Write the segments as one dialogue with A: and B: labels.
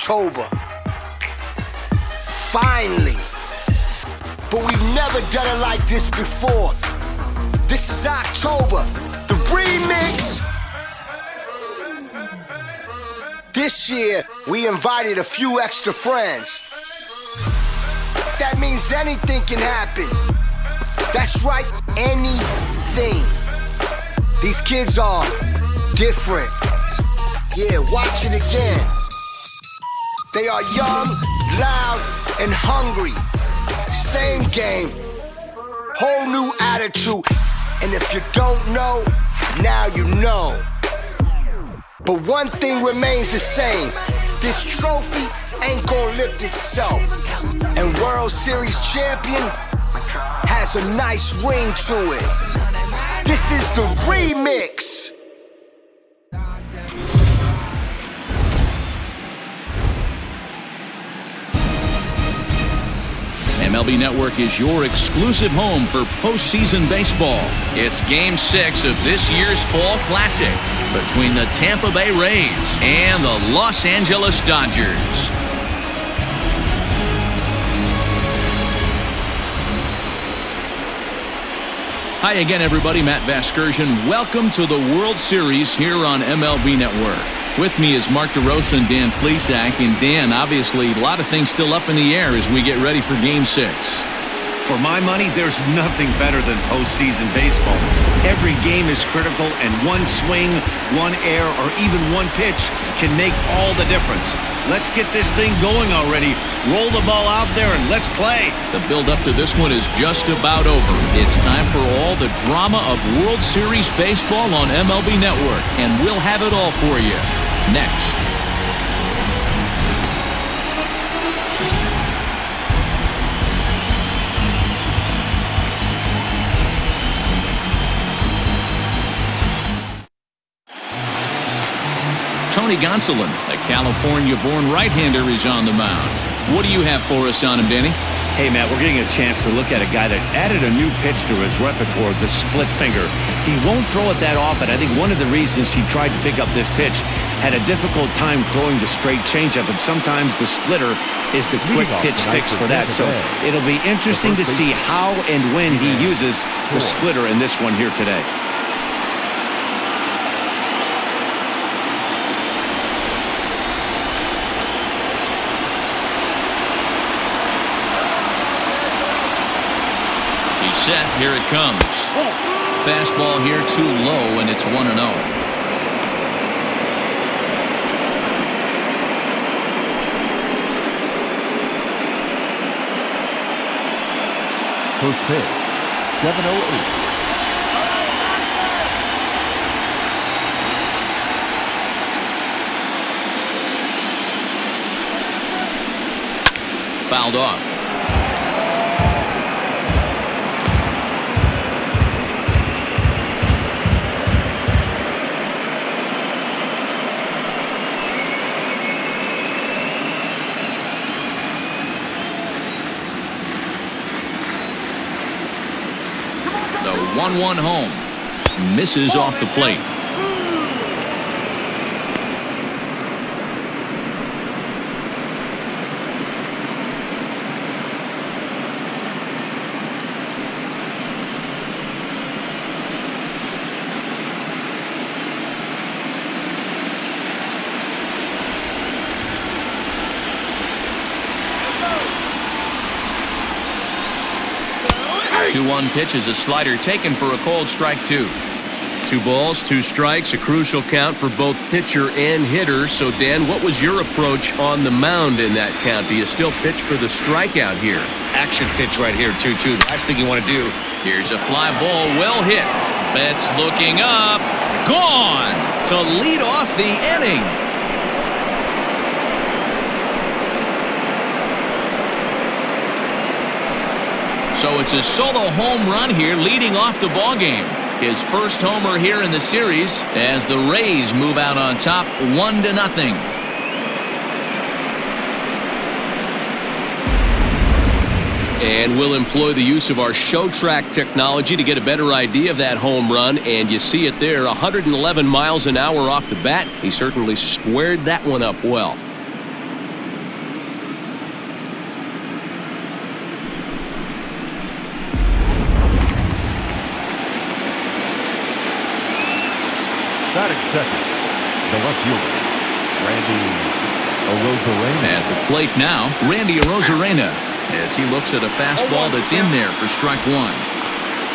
A: October. Finally. But we've never done it like this before. This is October, the remix. This year, we invited a few extra friends. That means anything can happen. That's right, anything. These kids are different. Yeah, watch it again. They are young, loud, and hungry. Same game, whole new attitude. And if you don't know, now you know. But one thing remains the same. This trophy ain't gonna lift itself. And World Series champion has a nice ring to it. This is the remix.
B: MLB Network is your exclusive home for postseason baseball. It's Game 6 of this year's Fall Classic between the Tampa Bay Rays and the Los Angeles Dodgers. Hi again, everybody. Matt Vasgersian. Welcome to the World Series here on MLB Network. With me is Mark DeRosa Dan Plesac. And Dan, obviously, a lot of things still up in the air as we get ready for Game 6.
C: For my money, there's nothing better than postseason baseball. Every game is critical, and one swing, one error, or even one pitch can make all the difference. Let's get this thing going already. Roll the ball out there and let's play.
B: The build-up to this one is just about over. It's time for all the drama of World Series baseball on MLB Network, and we'll have it all for you next. Tony Godzilla, a California-born right-hander, is on the mound. What do you have for us on him, Danny?
C: Hey, Matt, we're getting a chance to look at a guy that added a new pitch to his repertoire, the split finger. He won't throw it that often. I think one of the reasons he tried to pick up this pitch had a difficult time throwing the straight changeup, and sometimes the splitter is the quick pitch fix for that. So it'll be interesting to see how and when he uses the splitter in this one here today.
B: Set, here it comes. Fastball here too low, and it's 1-0.
D: First pitch, 7:08.
B: Fouled off. The 1-1 home. Misses off the plate. The 2-1 pitch is a slider taken for a called strike 2. 2 balls, 2 strikes, a crucial count for both pitcher and hitter. So, Dan, what was your approach on the mound in that count? Do you still pitch for the strikeout here?
C: Action pitch right here, 2-2. Last thing you want to do.
B: Here's a fly ball, well hit. Betts looking up. Gone to lead off the inning. So it's a solo home run here leading off the ballgame. His first homer here in the series as the Rays move out on top 1-0. And we'll employ the use of our show track technology to get a better idea of that home run. And you see it there, 111 miles an hour off the bat. He certainly squared that one up well.
D: Batting second, the left fielder, Randy Arozarena.
B: At the plate now, Randy Arozarena, as he looks at a fastball that's in there for strike one.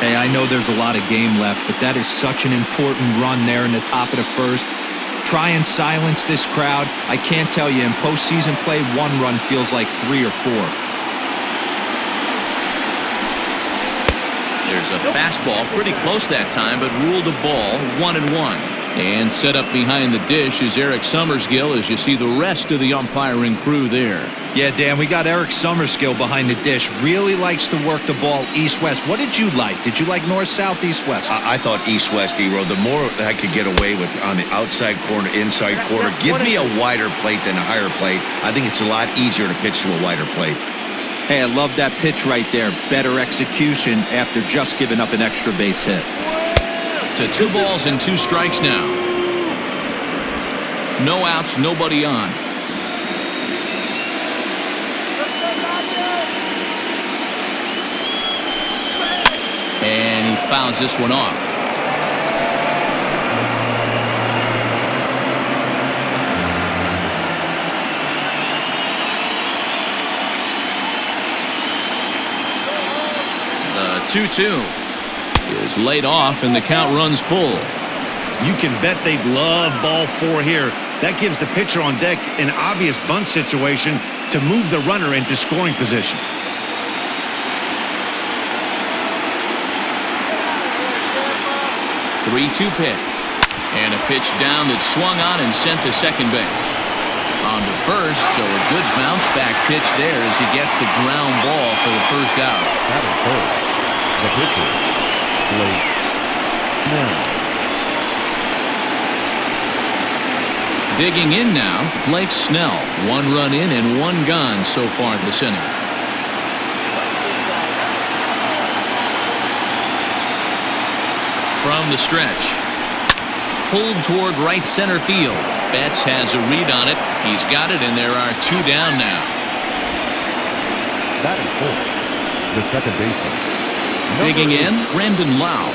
E: Hey, I know there's a lot of game left, but that is such an important run there in the top of the first. Try and silence this crowd. I can't tell you, in postseason play, one run feels like 3 or 4.
B: There's a fastball pretty close that time, but ruled a ball, 1-1. And set up behind the dish is Eric Summerskill as you see the rest of the umpiring crew there.
E: Yeah, Dan, we got Eric Summerskill behind the dish. Really likes to work the ball east-west. What did you like? Did you like north-south, east-west?
C: I thought east-west, D-Row. The more I could get away with on the outside corner, inside corner, give me a wider plate than a higher plate. I think it's a lot easier to pitch to a wider plate.
E: Hey, I love that pitch right there. Better execution after just giving up an extra base hit.
B: To 2 balls and 2 strikes now. No outs, nobody on. And he fouls this one off. The 2-2 is laid off and the count runs full.
C: You can bet they'd love ball 4 here. That gives the pitcher on deck an obvious bunt situation to move the runner into scoring position.
B: 3-2 pitch. And a pitch down that's swung on and sent to second base. On to first, so a good bounce back pitch there as he gets the ground ball for the first out.
D: Batting third, the pitcher, Blake Snell.
B: Digging in now, Blake Snell. 1 run in and 1 gone so far this inning. From the stretch. Pulled toward right center field. Betts has a read on it. He's got it, and there are 2 down now.
D: Batting fourth, the second baseman.
B: Digging in, Brandon Lau.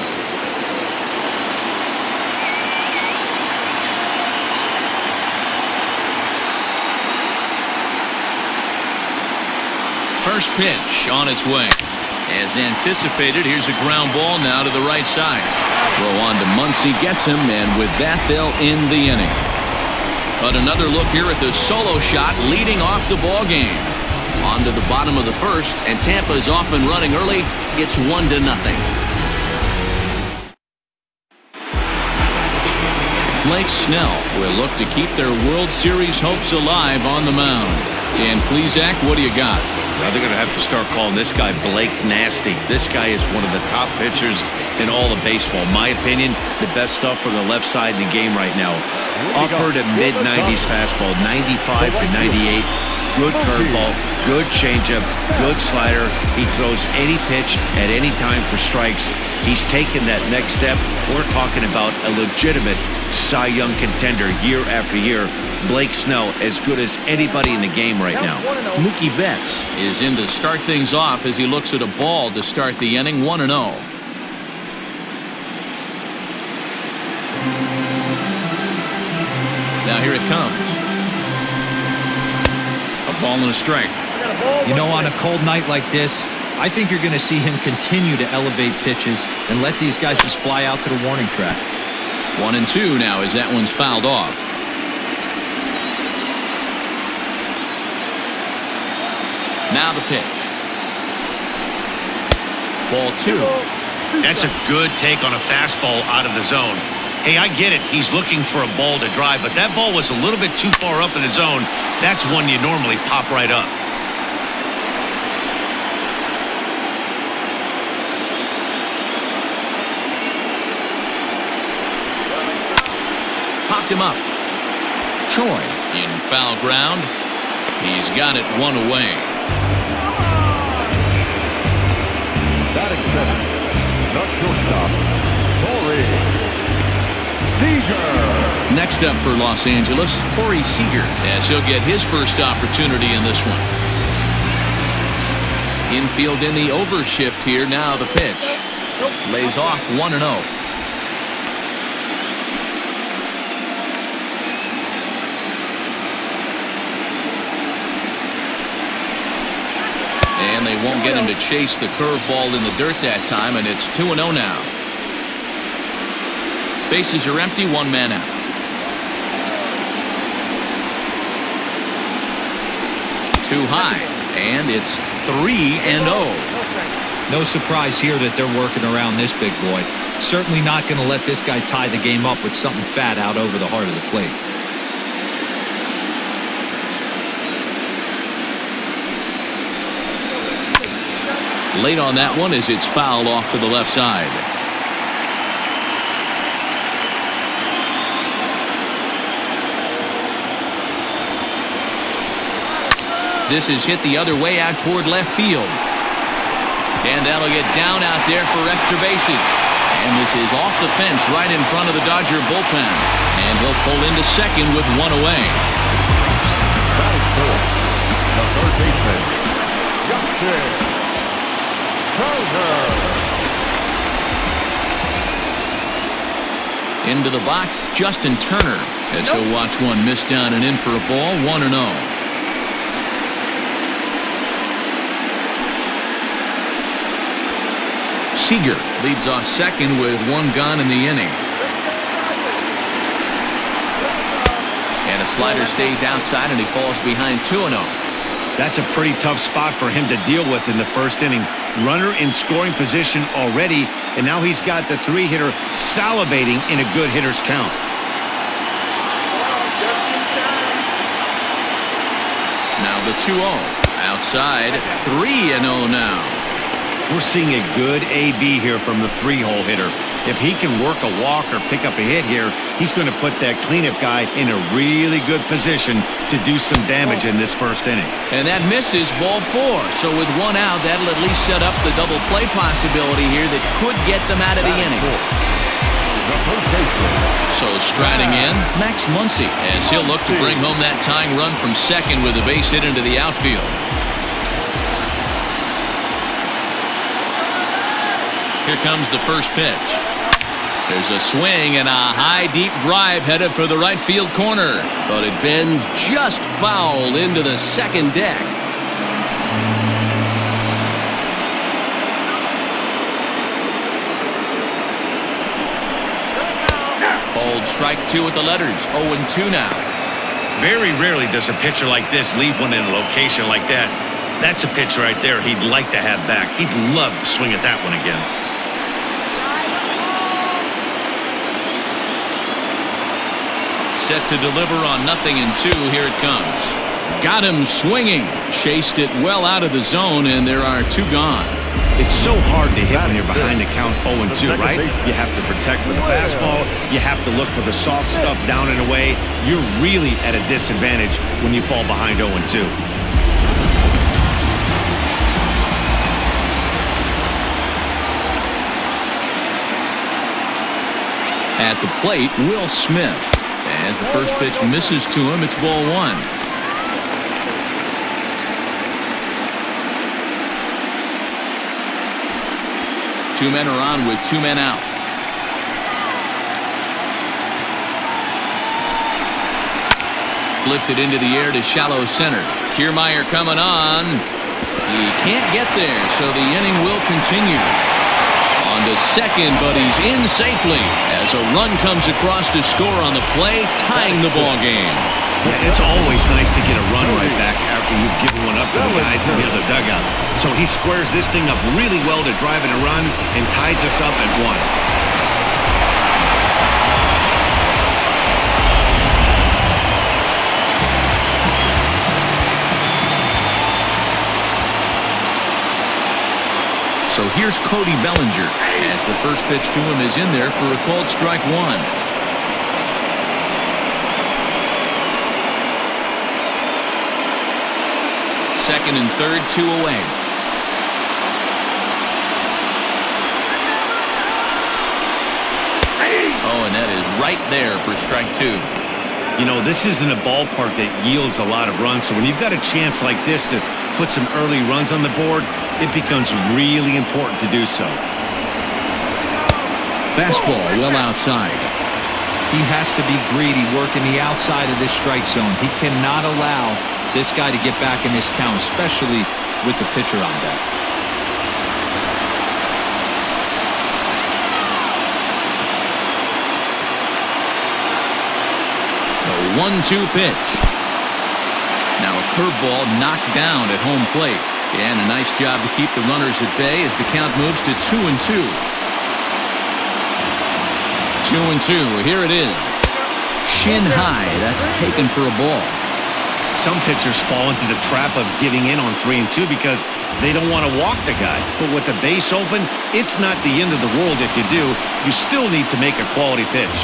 B: First pitch on its way. As anticipated, here's a ground ball now to the right side. Throw on to Muncie, gets him, and with that, they'll end the inning. But another look here at the solo shot leading off the ball game. On to the bottom of the first, and Tampa's off and running early. It's 1-0. Blake Snell will look to keep their World Series hopes alive on the mound. Dan Plesac, what do you got?
C: Now they're going to have to start calling this guy Blake Nasty. This guy is one of the top pitchers in all of baseball. In my opinion, the best stuff from the left side in the game right now. Upper to mid-90s fastball, 95 to 98. Good curveball, good changeup, good slider. He throws any pitch at any time for strikes. He's taken that next step. We're talking about a legitimate Cy Young contender year after year. Blake Snell, as good as anybody in the game right now.
B: Mookie Betts is in to start things off as he looks at a ball to start the inning, 1-0. Now here it comes. A ball and a strike.
E: You know, on a cold night like this, I think you're going to see him continue to elevate pitches and let these guys just fly out to the warning track.
B: 1-2 now as that one's fouled off. Now the pitch. Ball 2.
C: That's a good take on a fastball out of the zone. Hey, I get it. He's looking for a ball to drive, but that ball was a little bit too far up in the zone. That's one you normally pop right up.
B: Popped him up. Choi in foul ground. He's got it 1 away.
D: Batting seventh, the shortstop, Corey Seager.
B: Next up for Los Angeles, Corey Seager, as he'll get his first opportunity in this one. Infield in the overshift here. Now the pitch. Lays off 1-0. And they won't get him to chase the curveball in the dirt that time, and it's 2-0 now. Bases are empty, one man out. Too high, and it's 3-0.
E: No surprise here that they're working around this big boy. Certainly not going to let this guy tie the game up with something fat out over the heart of the plate.
B: Late on that one as it's fouled off to the left side. This is hit the other way out toward left field. And that'll get down out there for extra bases. And this is off the fence right in front of the Dodger bullpen. And he'll pull into second with one away.
D: Batting fourth, the third baseman, Justin Turner.
B: Into the box, Justin Turner, as he'll watch one miss down and in for a ball, 1-0. Seager leads off second with one gone in the inning. And a slider stays outside and he falls behind 2-0.
C: That's a pretty tough spot for him to deal with in the first inning. Runner in scoring position already, and now he's got the three-hitter salivating in a good hitter's count.
B: Now the 2-0. Outside, 3-0 now.
C: We're seeing a good AB here from the three-hole hitter. If he can work a walk or pick up a hit here, he's going to put that cleanup guy in a really good position to do some damage in this first inning.
B: And that misses, ball 4. So with one out, that'll at least set up the double play possibility here that could get them out of the inning. So striding in, Max Muncie, as he'll look to bring home that tying run from second with a base hit into the outfield. Here comes the first pitch. There's a swing and a high deep drive headed for the right field corner, but it bends just foul into the second deck. Called strike 2 with the letters. 0-2 now.
C: Very rarely does a pitcher like this leave one in a location like that. That's a pitch right there he'd like to have back. He'd love to swing at that one again.
B: Set to deliver on 0-2. Here it comes. Got him swinging. Chased it well out of the zone, and there are 2 gone.
C: It's so hard to hit when you're behind the count 0-2, right? You have to protect with the fastball. You have to look for the soft stuff down and away. You're really at a disadvantage when you fall behind 0-2.
B: At the plate, Will Smith. As the first pitch misses to him, it's ball 1. Two men are on with 2 men out. Lifted into the air to shallow center. Kiermaier coming on. He can't get there, so the inning will continue. On to second, but he's in safely as a run comes across to score on the play, tying the ball game.
C: Yeah, it's always nice to get a run right back after you've given one up to the guys in the other dugout. So he squares this thing up really well to drive in a run and ties us up at 1.
B: So here's Cody Bellinger as the first pitch to him is in there for a called strike 1. Second and third, 2 away. Oh, and that is right there for strike 2.
C: You know, this isn't a ballpark that yields a lot of runs, so when you've got a chance like this to put some early runs on the board, it becomes really important to do so.
B: Fastball well outside.
E: He has to be greedy working the outside of this strike zone. He cannot allow this guy to get back in this count, especially with the pitcher on deck.
B: The 1-2 pitch. Now a curveball knocked down at home plate. And a nice job to keep the runners at bay as the count moves to 2-2. 2-2. Here it is. Shin high. That's taken for a ball.
C: Some pitchers fall into the trap of giving in on 3-2 because they don't want to walk the guy. But with the base open, it's not the end of the world if you do. You still need to make a quality pitch.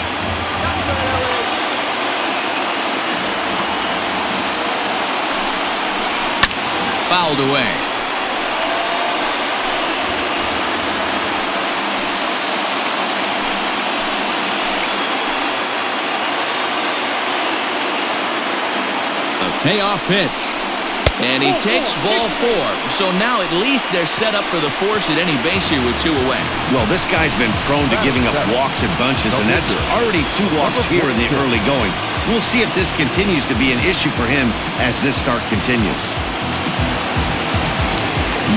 B: Fouled away. Payoff pitch. And he takes ball 4. So now at least they're set up for the force at any base here with 2 away.
C: Well, this guy's been prone to giving up walks in bunches, and that's already 2 walks here in the early going. We'll see if this continues to be an issue for him as this start continues.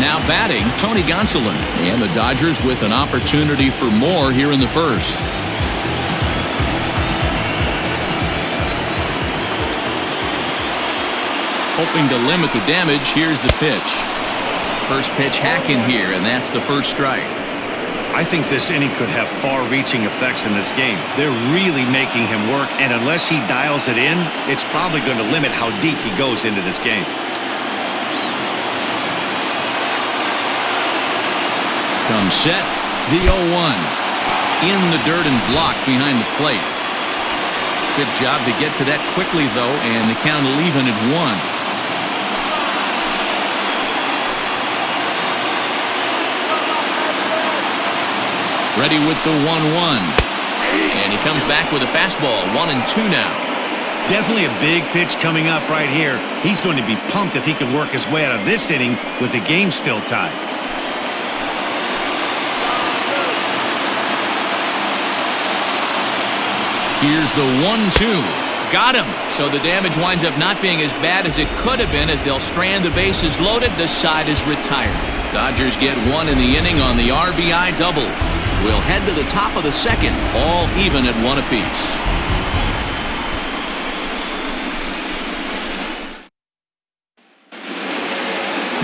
B: Now batting, Tony Gonsolin. And the Dodgers with an opportunity for more here in the first. Hoping to limit the damage, here's the pitch. First pitch hacking here, and that's the first strike.
C: I think this inning could have far-reaching effects in this game. They're really making him work, and unless he dials it in, it's probably going to limit how deep he goes into this game.
B: Comes set, the 0-1. In the dirt and blocked behind the plate. Good job to get to that quickly, though, and the count even at 1. Ready with the 1-1. And he comes back with a fastball. 1-2 now.
C: Definitely a big pitch coming up right here. He's going to be pumped if he can work his way out of this inning with the game still tied.
B: Here's the 1-2. Got him. So the damage winds up not being as bad as it could have been as they'll strand the bases loaded. The side is retired. Dodgers get 1 in the inning on the RBI double. We'll head to the top of the second, all even at 1 apiece.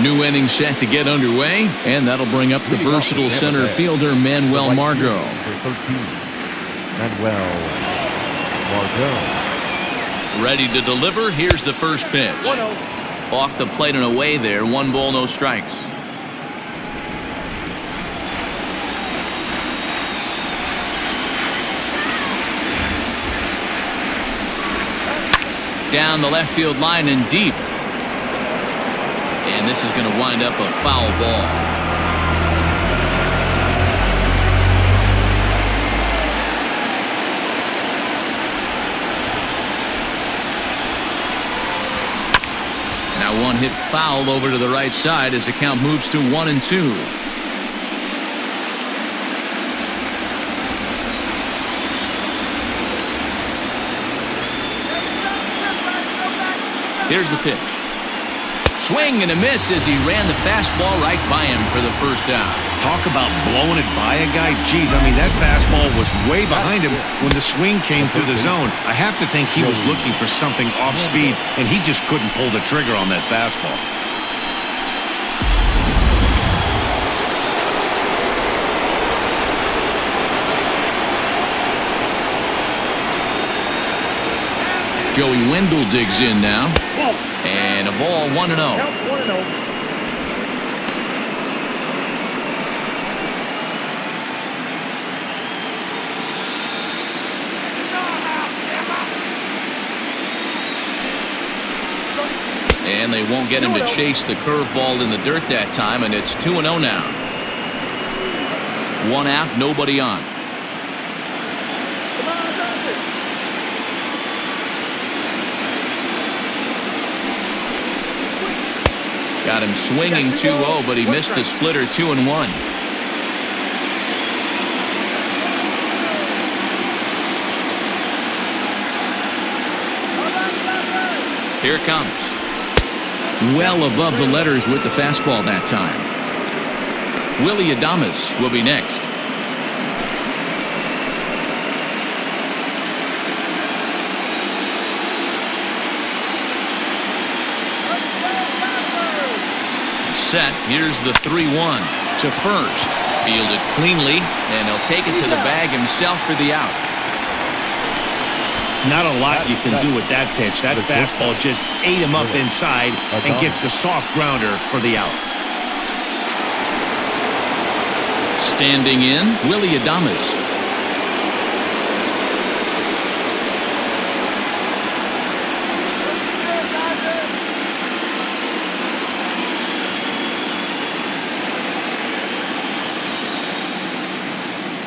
B: New inning set to get underway, and that'll bring up the versatile center fielder Manuel Margot.
D: Manuel Margot.
B: Ready to deliver. Here's the first pitch.
D: 1-0.
B: Off the plate and away there. 1 ball, no strikes. Down the left field line and deep. And this is going to wind up a foul ball. Now 1 hit foul over to the right side as the count moves to 1-2. Here's the pitch. Swing and a miss as he ran the fastball right by him for the first down.
C: Talk about blowing it by a guy. Geez, I mean, that fastball was way behind him when the swing came through the zone. I have to think he was looking for something off speed, and he just couldn't pull the trigger on that fastball.
B: Joey Wendell digs in now. And a ball 1-0. And they won't get him to chase the curveball in the dirt that time, and it's 2-0 now. 1 out, nobody on. Got him swinging 2-0, but he missed the splitter 2-1. Here it comes. well above the letters with the fastball that time. Willie Adames will be next. Set. Here's the 3-1 to first. Fielded cleanly, and he'll take it to the bag himself for the out.
C: Not a lot you can do with that pitch. That fastball just ate him up inside and gets the soft grounder for the out.
B: Standing in, Willie Adames.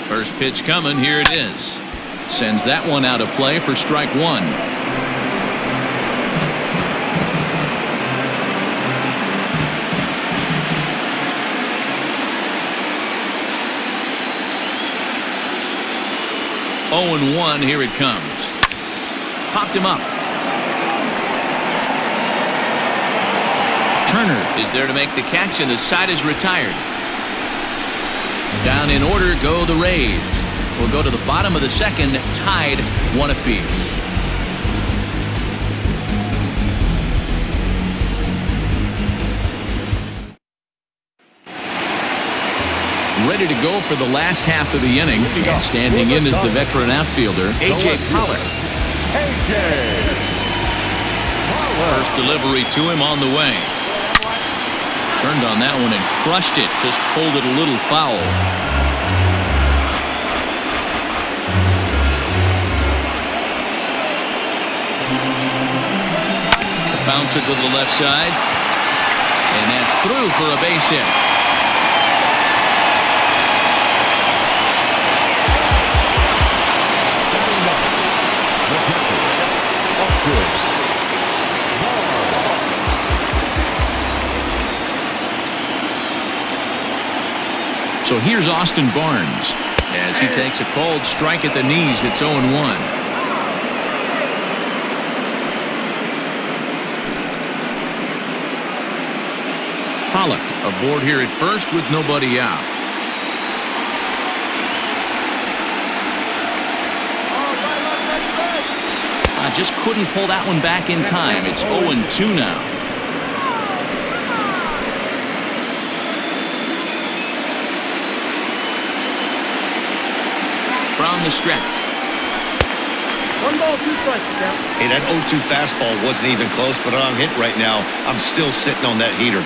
B: First pitch coming. Here it is. Sends that one out of play for strike one. Oh and 1. Here it comes. Popped him up. Turner is there to make the catch, and the side is retired. Down in order go the Rays. We'll go to the bottom of the second, tied 1 apiece. Ready to go for the last half of the inning. And standing in is the veteran outfielder, A.J. Pollock. First delivery to him on the way. Turned on that one and crushed it. Just pulled it a little foul. Bouncer to the left side. And that's through for a base hit. So here's Austin Barnes as he takes a cold strike at the knees. It's 0-1. Pollock aboard here at first with nobody out. I just couldn't pull that one back in time. It's 0-2 now. From the stretch.
F: 1 ball, 2 strikes.
C: Hey, that 0-2 fastball wasn't even close, but I'm hit right now. I'm still sitting on that heater.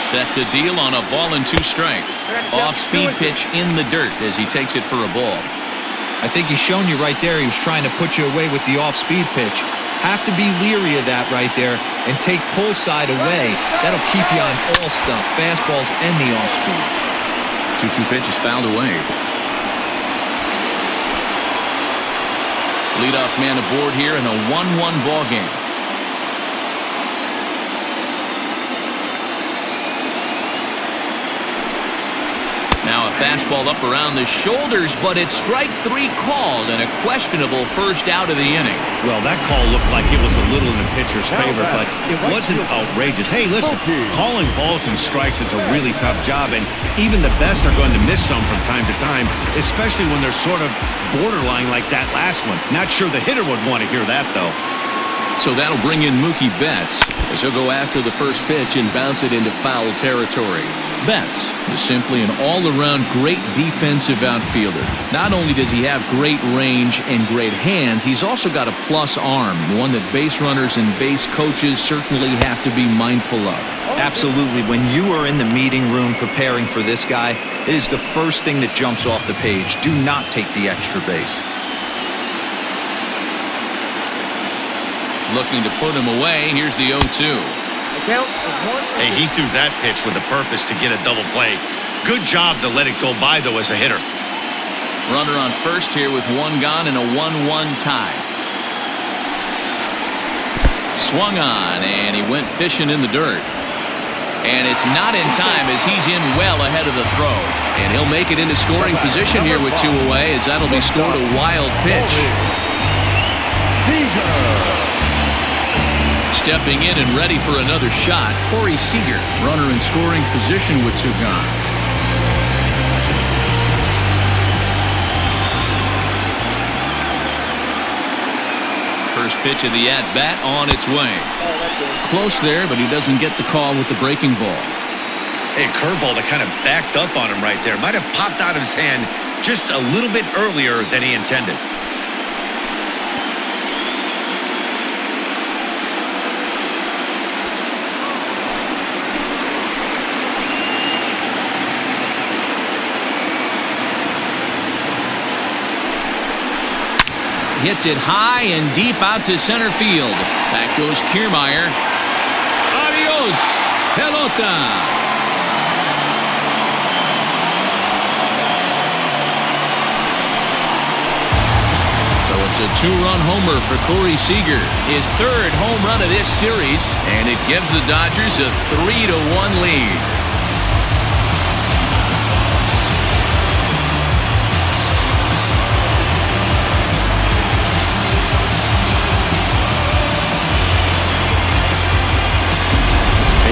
B: Set to deal on a ball and 2 strikes. Off-speed pitch in the dirt as he takes it for a ball.
E: I think he's shown you right there. He was trying to put you away with the off-speed pitch. Have to be leery of that right there and take pull side away. That'll keep you on all stuff, fastballs and the off-speed.
B: 2-2 pitch is fouled away. Leadoff man aboard here in a 1-1 ball game. Now a fastball up around the shoulders, but it's strike 3 called and a questionable first out of the inning.
C: Well, that call looked like it was a little in the pitcher's favor, but it wasn't outrageous. Hey, listen, calling balls and strikes is a really tough job, and even the best are going to miss some from time to time, especially when they're sort of borderline like that last one. Not sure the hitter would want to hear that, though.
B: So that'll bring in Mookie Betts as he'll go after the first pitch and bounce it into foul territory. Betts is simply an all-around great defensive outfielder. Not only does he have great range and great hands, he's also got a plus arm, one that base runners and base coaches certainly have to be mindful of.
E: Absolutely. When you are in the meeting room preparing for this guy, it is the first thing that jumps off the page. Do not take the extra base.
B: Looking to put him away. Here's the 0-2.
C: Hey, he threw that pitch with a purpose to get a double play. Good job to let it go by, though, as a hitter.
B: Runner on first here with 1 gone and a 1-1 tie. Swung on, and he went fishing in the dirt. And it's not in time as he's in well ahead of the throw. And he'll make it into scoring position here with 2 away as that'll be scored a wild pitch. Stepping in and ready for another shot, Corey Seager. Runner in scoring position with 2 gone. First pitch of the at-bat on its way. Close there, but he doesn't get the call with the breaking ball.
C: Hey, curveball that kind of backed up on him right there. Might have popped out of his hand just a little bit earlier than he intended.
B: Hits it high and deep out to center field. Back goes Kiermaier. Adios, pelota. So it's a 2-run homer for Corey Seager. His 3rd home run of this series, and it gives the Dodgers a 3-1 lead.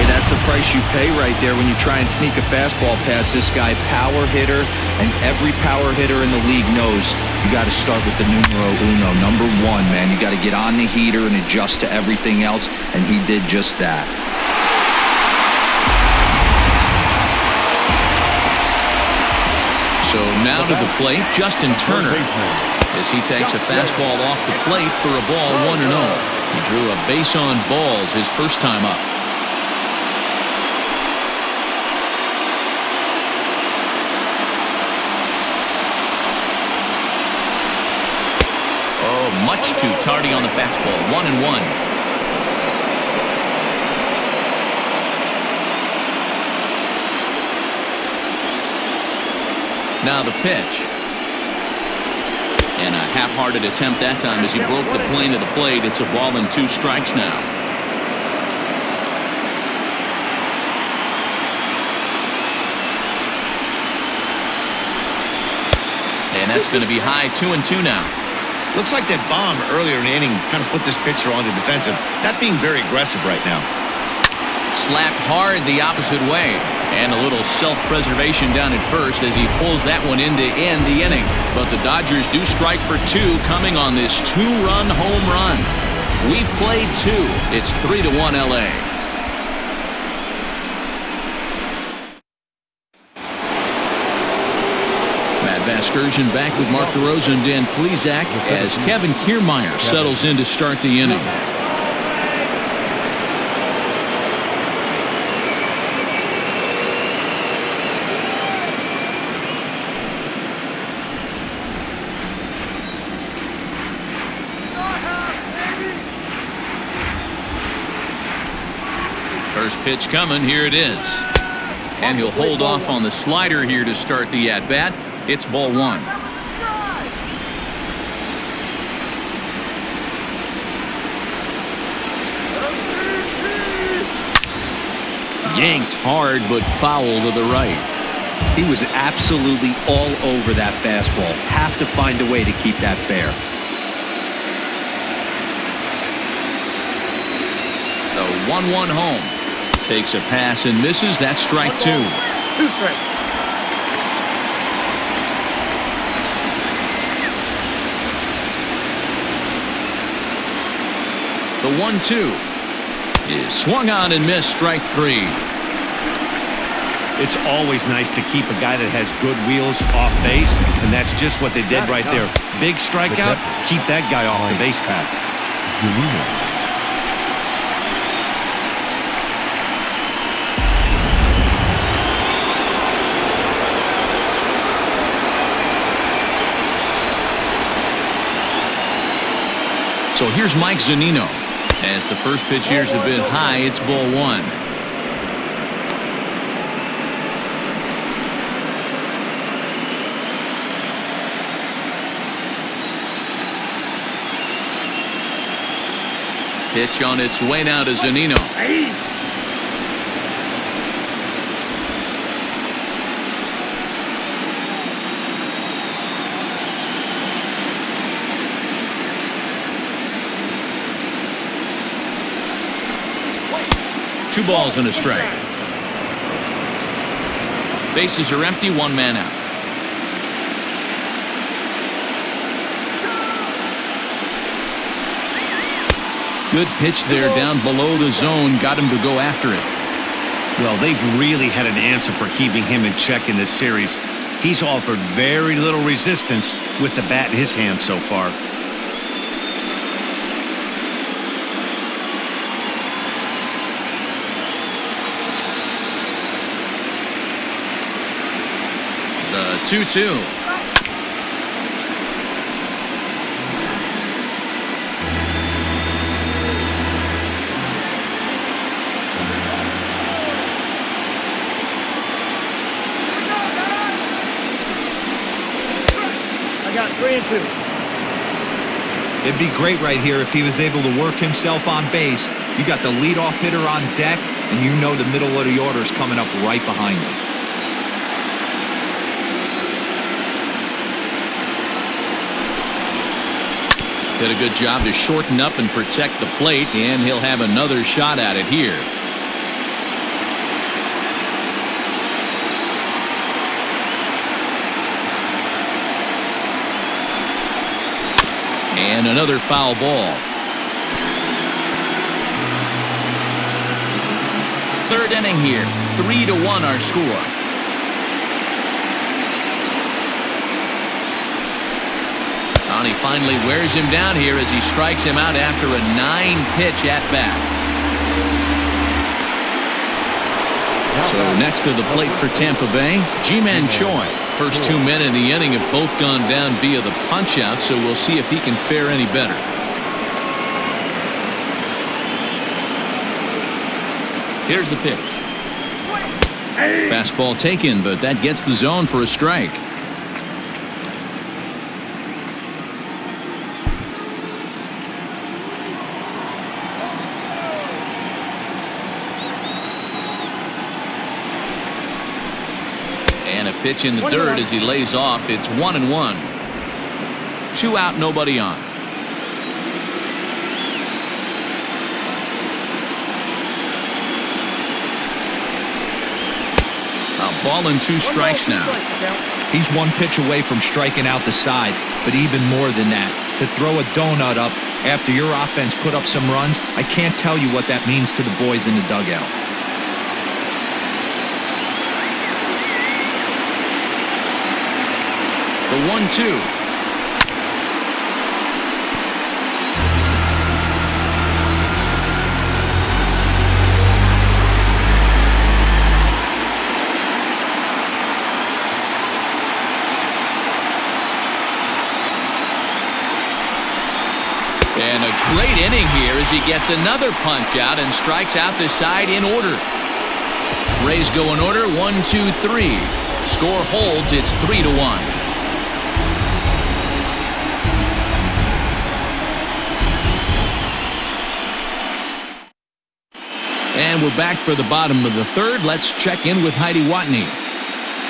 E: That's the price you pay right there when you try and sneak a fastball past this guy. Power hitter, and every power hitter in the league knows you got to start with the numero uno, number 1, man. You got to get on the heater and adjust to everything else, and he did just that.
B: So now to the plate, Justin Turner, as he takes a fastball off the plate for a ball 1-0. He drew a base on balls his first time up. Much too tardy on the fastball. 1-1. Now the pitch. And a half-hearted attempt that time as he broke the plane of the plate. It's a ball and 2 strikes now. And that's going to be high. 2-2 now.
C: Looks like that bomb earlier in the inning kind of put this pitcher on the defensive. Not being very aggressive right now.
B: Slapped hard the opposite way. And a little self-preservation down at first as he pulls that one in to end the inning. But the Dodgers do strike for 2 coming on this 2-run home run. We've played 2. It's 3-1 LA. Vasgersian back with Mark DeRosa and Dan Plesac as Kevin Kiermaier settles in to start the inning. First pitch coming, here it is. And he'll hold off on the slider here to start the at-bat. It's ball 1. Yanked hard, but foul to the right.
E: He was absolutely all over that fastball. Have to find a way to keep that fair.
B: The 1-1 home. Takes a pass and misses. That's strike 2.
F: 2 strikes.
B: The 1-2 is swung on and missed. Strike 3.
C: It's always nice to keep a guy that has good wheels off base, and that's just what they did right there. Big strikeout, keep that guy off the base path.
B: So here's Mike Zunino. As the first pitch here's a bit high, it's ball 1. Pitch on its way now to Zunino. 2 balls and a strike. Bases are empty, 1 man out. Good pitch there down below the zone. Got him to go after it.
C: Well, they've really had an answer for keeping him in check in this series. He's offered very little resistance with the bat in his hand so far.
B: The 2-2.
F: I got 3 and 2.
E: It'd be great right here if he was able to work himself on base. You got the leadoff hitter on deck, and you know the middle of the order is coming up right behind him.
B: Did a good job to shorten up and protect the plate, and he'll have another shot at it here. And another foul ball. Third inning here. 3-1 our score. And he finally wears him down here as he strikes him out after a 9-pitch at-bat. So next to the plate for Tampa Bay, Ji-Man Choi. First 2 men in the inning have both gone down via the punch-out, so we'll see if he can fare any better. Here's the pitch. Fastball taken, but that gets the zone for a strike. And a pitch in the dirt as he lays off. It's 1-1. 2 out, nobody on. A ball and 2 strikes now.
E: He's 1 pitch away from striking out the side, but even more than that, to throw a donut up after your offense put up some runs, I can't tell you what that means to the boys in the dugout.
B: The 1-2. And a great inning here as he gets another punch out and strikes out the side in order. Rays go in order, 1-2-3. Score holds, it's 3-1. And we're back for the bottom of the third. Let's check in with Heidi Watney.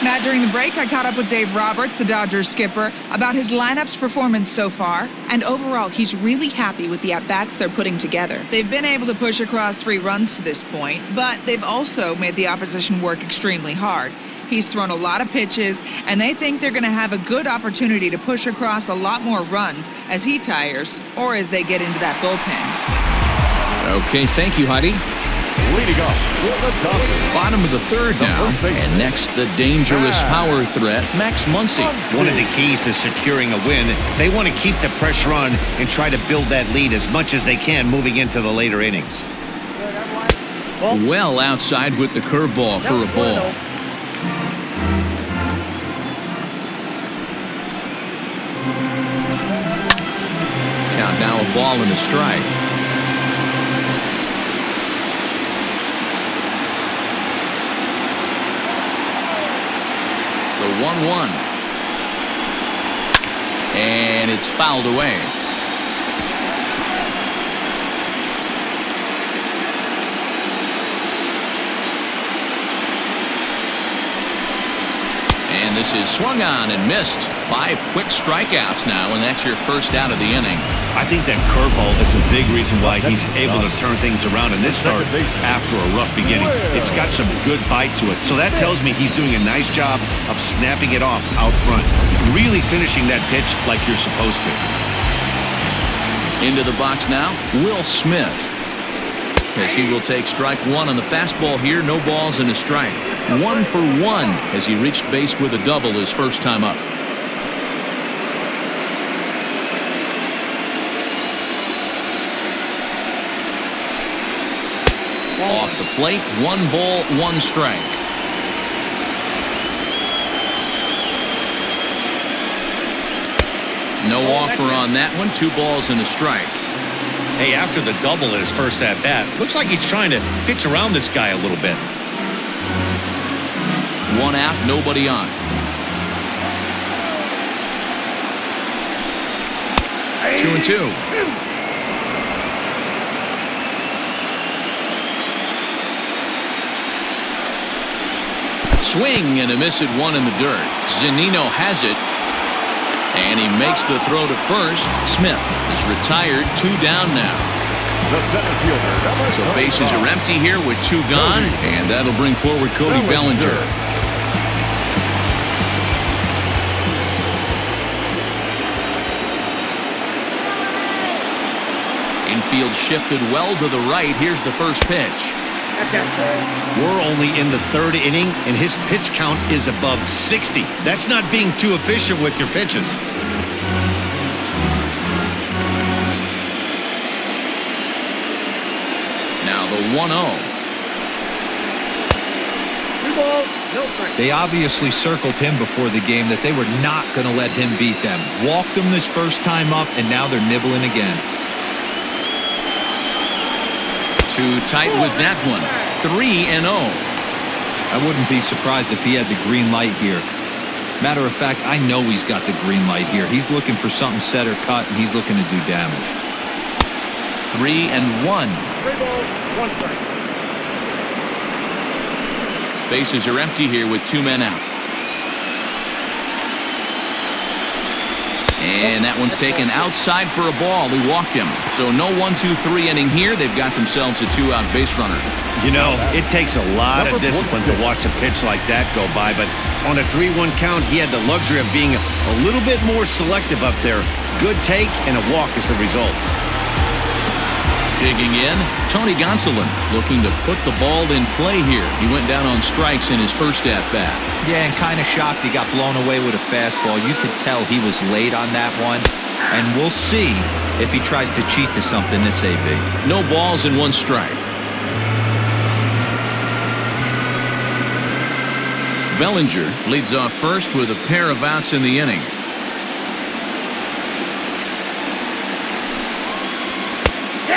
G: Matt, during the break, I caught up with Dave Roberts, the Dodgers skipper, about his lineup's performance so far. And overall, he's really happy with the at-bats they're putting together. They've been able to push across 3 runs to this point, but they've also made the opposition work extremely hard. He's thrown a lot of pitches, and they think they're going to have a good opportunity to push across a lot more runs as he tires or as they get into that bullpen.
B: Okay, thank you, Heidi.
D: Leading off with the Dodgers.
B: Bottom of the third now, and next the dangerous power threat, Max Muncie.
C: One of the keys to securing a win, they want to keep the pressure on and try to build that lead as much as they can moving into the later innings.
B: Well outside with the curveball for a ball. Count now, a ball and a strike. The 1-1. And it's fouled away. And this is swung on and missed. 5 quick strikeouts now, and that's your first out of the inning.
C: I think that curveball is a big reason why he's able to turn things around in this start after a rough beginning. It's got some good bite to it. So that tells me he's doing a nice job of snapping it off out front. Really finishing that pitch like you're supposed to.
B: Into the box now, Will Smith. As he will take strike one on the fastball here. No balls and a strike. 1 for 1 as he reached base with a double his first time up. Off the plate, 1 ball, 1 strike. No offer on that one. 2 balls and a strike.
C: Hey, after the double in his first at-bat, looks like he's trying to pitch around this guy a little bit.
B: 1 out, nobody on. Two and two. Swing and a miss at 1 in the dirt. Zunino has it. And he makes the throw to first. Smith is retired. 2 down now. So bases are empty here with 2 gone. And that'll bring forward Cody Bellinger. Infield shifted well to the right. Here's the first pitch.
C: We're only in the 3rd inning, and his pitch count is above 60. That's not being too efficient with your pitches.
B: Now the 1-0.
E: They obviously circled him before the game that they were not going to let him beat them. Walked him this first time up, and now they're nibbling again.
B: Too tight with that one. 3-0.
E: I wouldn't be surprised if he had the green light here. Matter of fact, I know he's got the green light here. He's looking for something set or cut, and he's looking to do damage.
B: 3-1.
F: 3 balls, 1 strike.
B: Bases are empty here with 2 men out. And that one's taken outside for a ball. He walked him. So no 1-2-3 inning here. They've got themselves a 2-out base runner.
C: You know, it takes a lot of discipline to watch a pitch like that go by, but on a 3-1 count, he had the luxury of being a little bit more selective up there. Good take, and a walk is the result.
B: Digging in, Tony Gonsolin looking to put the ball in play here. He went down on strikes in his first at-bat.
E: Yeah, and kind of shocked he got blown away with a fastball. You could tell he was late on that one, and we'll see if he tries to cheat to something this AB.
B: No balls and 1 strike. Bellinger leads off first with a pair of outs in the inning.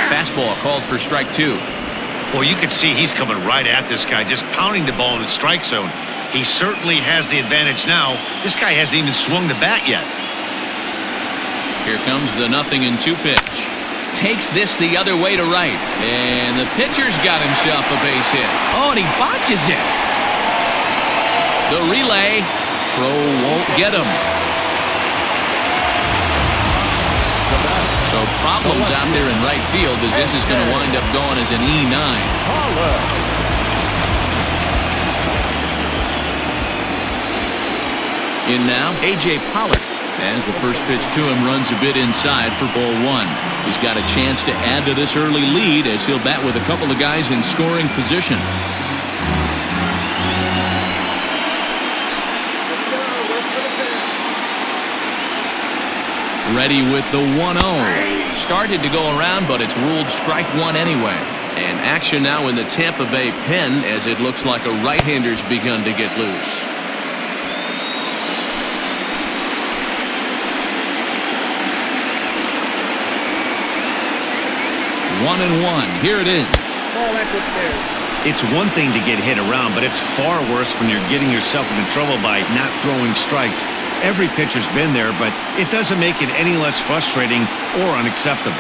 B: Fastball called for strike 2.
C: Well, you can see he's coming right at this guy, just pounding the ball in the strike zone. He certainly has the advantage now. This guy hasn't even swung the bat yet.
B: Here comes the 0-2 pitch. Takes this the other way to right. And the pitcher's got himself a base hit. Oh, and he botches it. The relay. Throw won't get him. So problems out there in right field as this is going to wind up going as an E9. In now, A.J. Pollock, as the first pitch to him runs a bit inside for ball 1. He's got a chance to add to this early lead as he'll bat with a couple of guys in scoring position. Ready with the 1-0. Started to go around, but it's ruled strike 1 anyway. And action now in the Tampa Bay pen as it looks like a right-hander's begun to get loose. One and one. Here it is.
C: It's one thing to get hit around, but it's far worse when you're getting yourself into trouble by not throwing strikes. Every pitcher's been there, but it doesn't make it any less frustrating or unacceptable.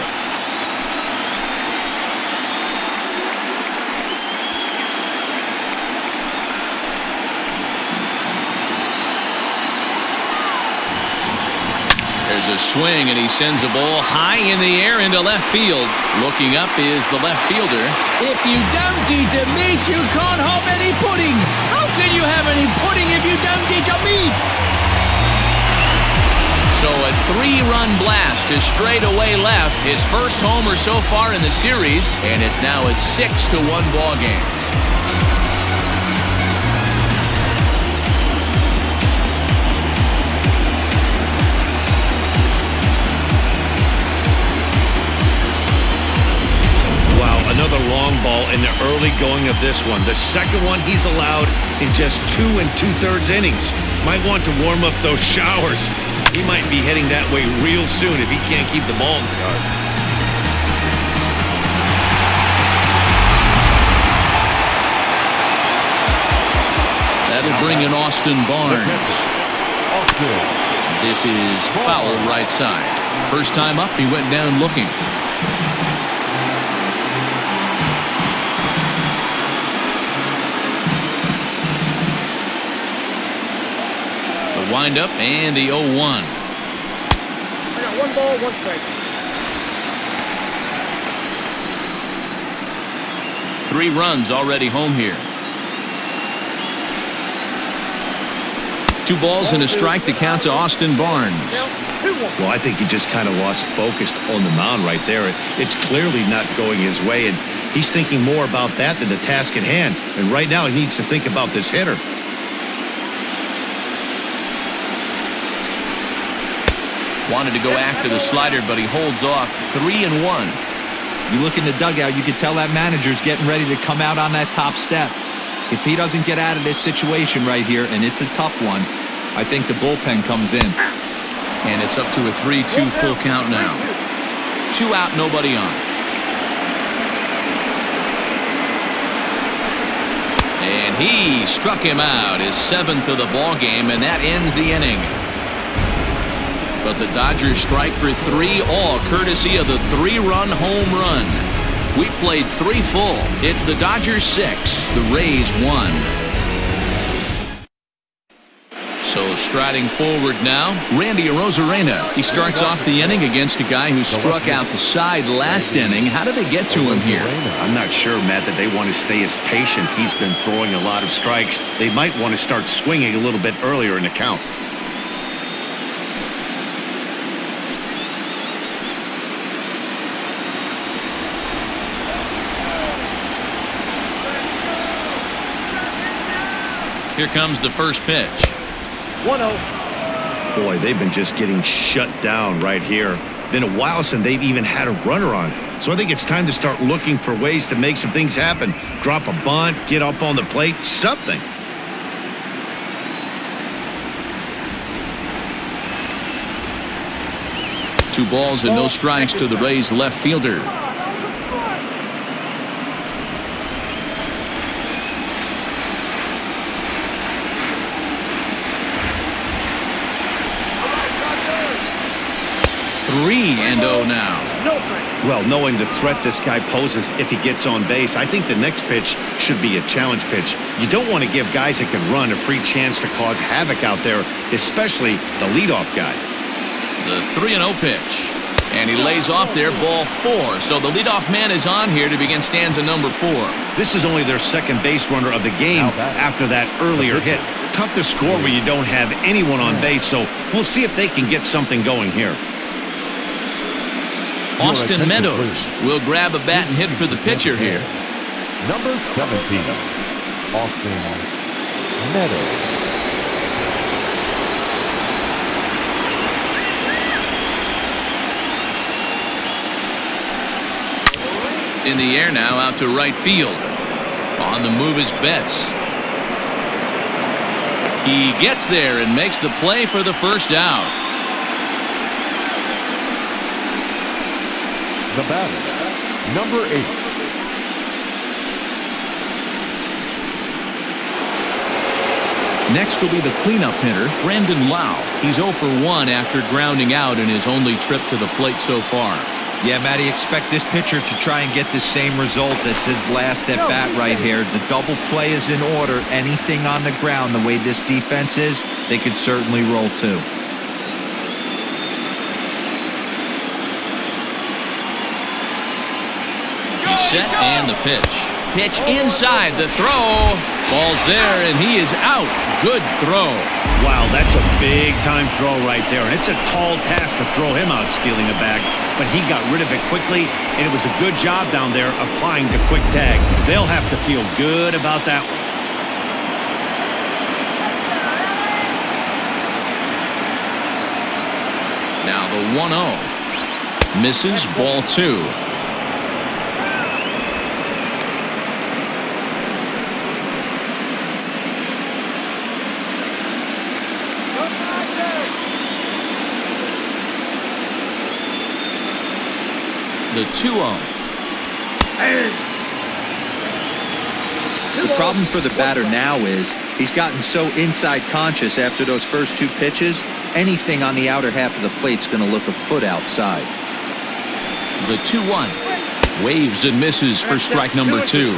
B: There's There's a swing, and he sends a ball high in the air into left field. Looking up is the left fielder.
H: If you don't eat a meat, you can't have any pudding. How can you have any pudding if you don't eat a meat?
B: So a 3-run blast to straightaway left. His first homer so far in the series, and it's now a 6-1 ball game.
C: Another long ball in the early going of this one. The second one he's allowed in just 2 2/3 innings. Might want to warm up those showers. He might be heading that way real soon if he can't keep the ball in the yard.
B: That'll bring in Austin Barnes. This is foul right side. First time up, he went down looking. Wind up and the 0-1.
F: I got 1 ball, 1 strike.
B: 3 runs already home here. 2 balls and a strike to count to Austin Barnes.
C: Well, I think he just kind of lost focus on the mound right there. It's clearly not going his way, and he's thinking more about that than the task at hand. And right now he needs to think about this hitter.
B: Wanted to go after the slider, but he holds off. 3-1.
E: You look in the dugout, you can tell that manager's getting ready to come out on that top step. If he doesn't get out of this situation right here, and it's a tough one, I think the bullpen comes in.
B: And it's up to a 3-2 full count now. 2 out, nobody on. And he struck him out, his 7th of the ball game, and that ends the inning. But the Dodgers strike for 3, all courtesy of the 3-run home run. We played 3 full. It's the Dodgers 6, the Rays 1. So striding forward now, Randy Arozarena. He starts off the inning against a guy who struck out the side last inning. How did they get to him here?
C: I'm not sure, Matt, that they want to stay as patient. He's been throwing a lot of strikes. They might want to start swinging a little bit earlier in the count.
B: Here comes the first pitch.
F: 1-0.
C: Boy, they've been just getting shut down right here. Been a while since they've even had a runner on. So I think it's time to start looking for ways to make some things happen. Drop a bunt, get up on the plate, something.
B: Two balls and no strikes to the Rays left fielder. Three and 0 now.
C: Well, knowing the threat this guy poses if he gets on base, I think the next pitch should be a challenge pitch. You don't want to give guys that can run a free chance to cause havoc out there, especially the leadoff guy.
B: The 3-0 pitch. And he lays off there, ball 4. So the leadoff man is on here to begin stanza number 4.
C: This is only their second base runner of the game after that earlier hit. Tough to score when you don't have anyone on base, so we'll see if they can get something going here.
B: Austin Meadows will grab a bat and hit for the pitcher here.
D: Number 17, Austin Meadows.
B: In the air now, out to right field. On the move is Betts. He gets there and makes the play for the first out.
D: The batter, number 8.
B: Next will be the cleanup hitter, Brandon Lau. He's 0 for 1 after grounding out in his only trip to the plate so far.
E: Yeah, Matty, expect this pitcher to try and get the same result as his last at bat right here. The double play is in order. Anything on the ground, the way this defense is, they could certainly roll too.
B: He's set and the pitch. Pitch inside, the throw. Ball's there, and he is out. Good throw.
C: Wow, that's a big-time throw right there. And it's a tall task to throw him out stealing a bag, but he got rid of it quickly, and it was a good job down there applying the quick tag. They'll have to feel good about that one.
B: Now the 1-0. Misses, ball 2. The 2-0.
E: The problem for the batter now is he's gotten so inside conscious after those first 2 pitches, anything on the outer half of the plate's going to look a foot outside.
B: The 2-1. Waves and misses for strike number 2.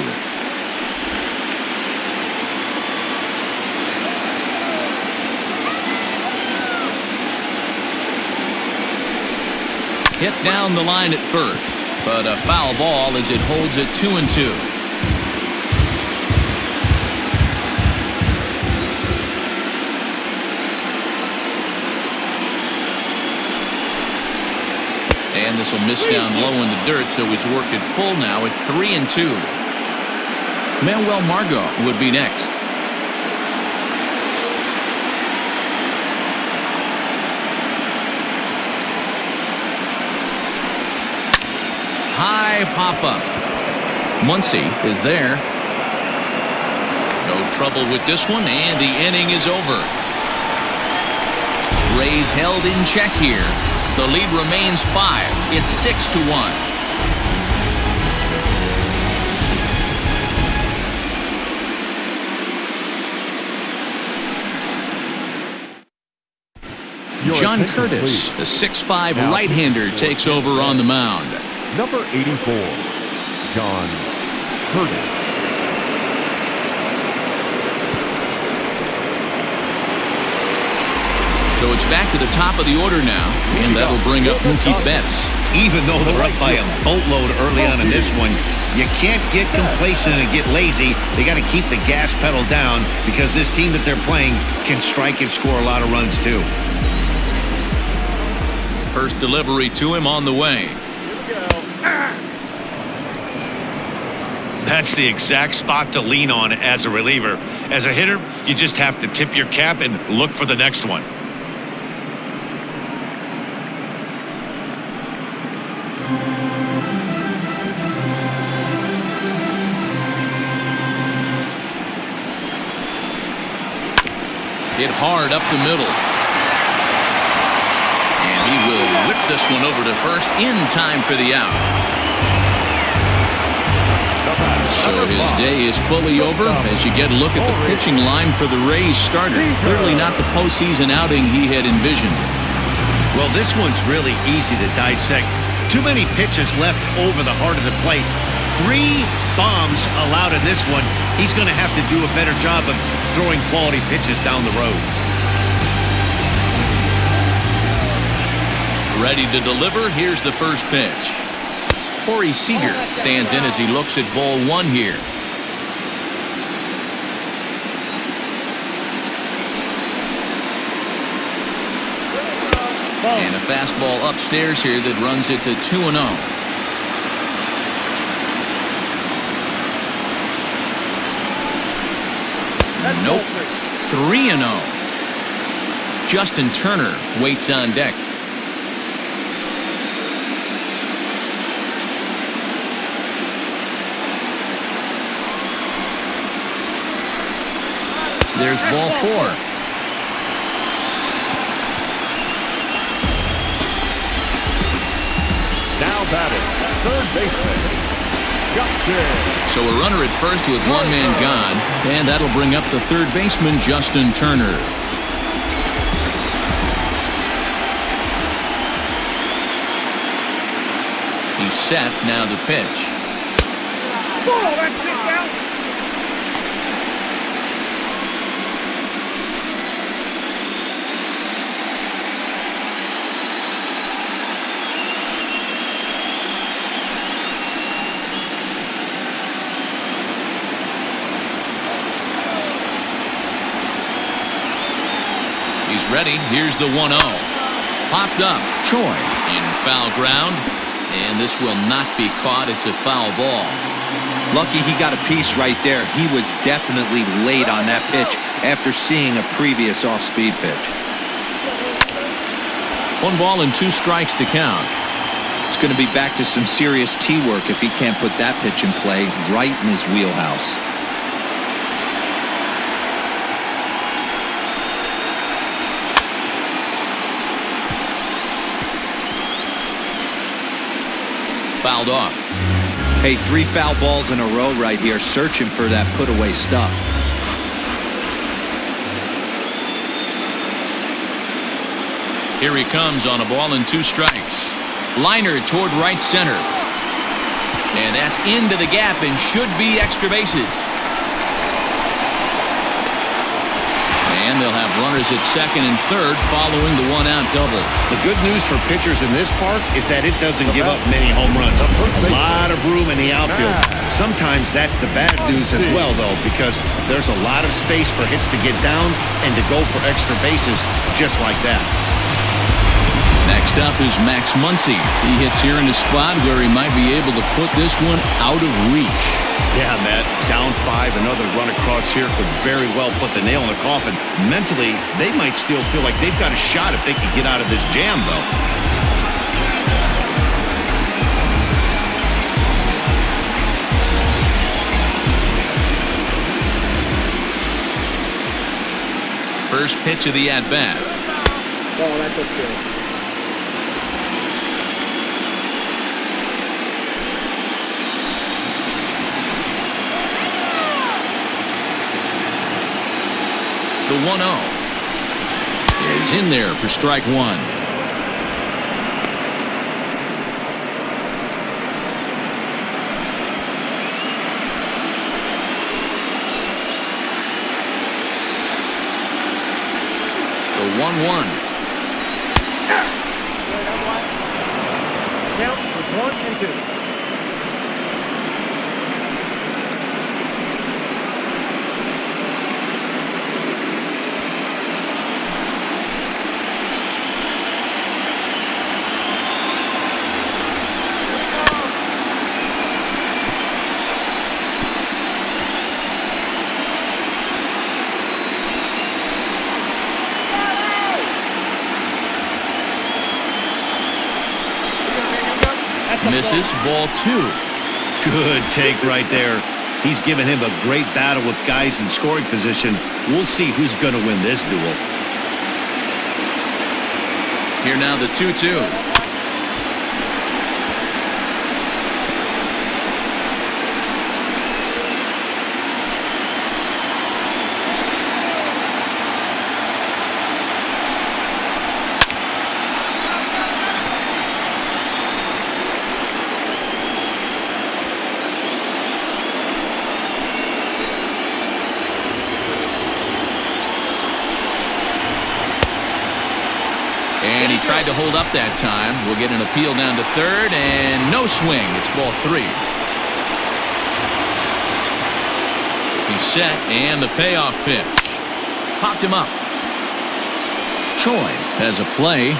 B: Hit down the line at first, but a foul ball as it holds it 2-2. And this will miss down low in the dirt, so he's worked it full now at 3-2. Manuel Margot would be next. High pop-up. Muncie is there. No trouble with this one, and the inning is over. Rays held in check here. The lead remains 5. It's 6-1. John Curtis, the 6'5" right-hander, takes over on the mound.
D: Number 84, John Curtis.
B: So it's back to the top of the order now, and that'll bring up Mookie Betts.
C: Even though they're up by a boatload early on in this one, you can't get complacent and get lazy. They got to keep the gas pedal down because this team that they're playing can strike and score a lot of runs too.
B: First delivery to him on the way.
C: That's the exact spot to lean on as a reliever. As a hitter, you just have to tip your cap and look for the next one.
B: Hit hard up the middle. And he will whip this one over to first in time for the out. So his day is fully over as you get a look at the pitching line for the Rays starter. Clearly not the postseason outing he had envisioned.
C: Well, this one's really easy to dissect. Too many pitches left over the heart of the plate. 3 bombs allowed in this one. He's going to have to do a better job of throwing quality pitches down the road.
B: Ready to deliver. Here's the first pitch. Corey Seager stands in as he looks at ball 1 here. And a fastball upstairs here that runs it to 2-0. Nope. 3-0. Justin Turner waits on deck. There's ball 4.
D: Now batting, third baseman, Justin.
B: So a runner at first with 1 man gone, and that'll bring up the third baseman, Justin Turner. He's set, now the pitch.
F: Oh, that's it down.
B: He's ready. Here's the 1-0. Popped up. Choi in foul ground. And this will not be caught. It's a foul ball.
E: Lucky he got a piece right there. He was definitely late on that pitch after seeing a previous off-speed pitch.
B: 1 ball and 2 strikes to count.
E: It's going to be back to some serious tee work if he can't put that pitch in play right in his wheelhouse.
B: Fouled off.
E: Hey, 3 foul balls in a row right here, searching for that put-away stuff.
B: Here he comes on a ball and 2 strikes. Liner toward right center. And that's into the gap and should be extra bases. And they'll have runners at second and third following the 1-out double.
C: The good news for pitchers in this park is that it doesn't give up many home runs. A lot of room in the outfield. Sometimes that's the bad news as well, though, because there's a lot of space for hits to get down and to go for extra bases just like that.
B: Next up is Max Muncie. He hits here in a spot where he might be able to put this one out of reach.
C: Yeah, Matt, down 5, another run across here could very well put the nail in the coffin. Mentally, they might still feel like they've got a shot if they can get out of this jam, though.
B: First pitch of the at-bat.
F: Oh, that's okay.
B: The 1-0 is in there for strike 1. The 1-1.
F: Count is 1 and 2.
B: Misses, ball 2.
C: Good take right there. He's given him a great battle with guys in scoring position. We'll see who's going to win this duel.
B: Here now the 2-2. And he tried to hold up that time. We'll get an appeal down to third, and no swing. It's ball 3. He's set, and the payoff pitch. Popped him up. Choi has a play,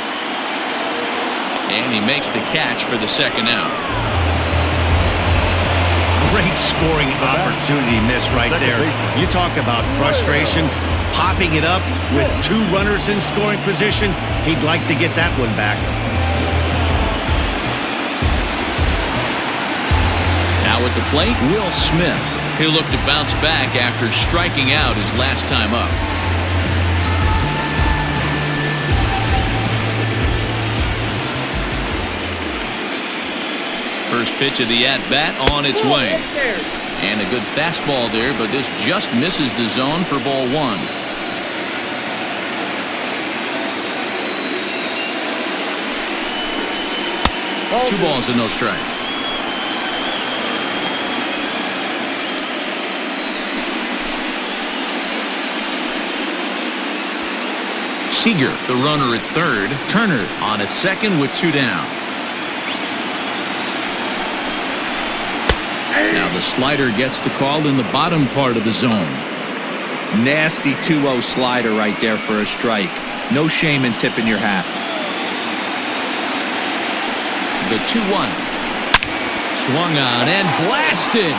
B: and he makes the catch for the second out.
C: Great scoring opportunity miss right there. You talk about frustration. Popping it up with 2 runners in scoring position. He'd like to get that one back.
B: Now at the plate, Will Smith. He'll look to bounce back after striking out his last time up. First pitch of the at-bat on its way. And a good fastball there, but this just misses the zone for ball 1. 2 balls and no strikes. Seager, the runner at third. Turner on at second with 2 down. Now the slider gets the call in the bottom part of the zone.
E: Nasty 2-0 slider right there for a strike. No shame in tipping your hat.
B: The 2-1. Swung on and blasted.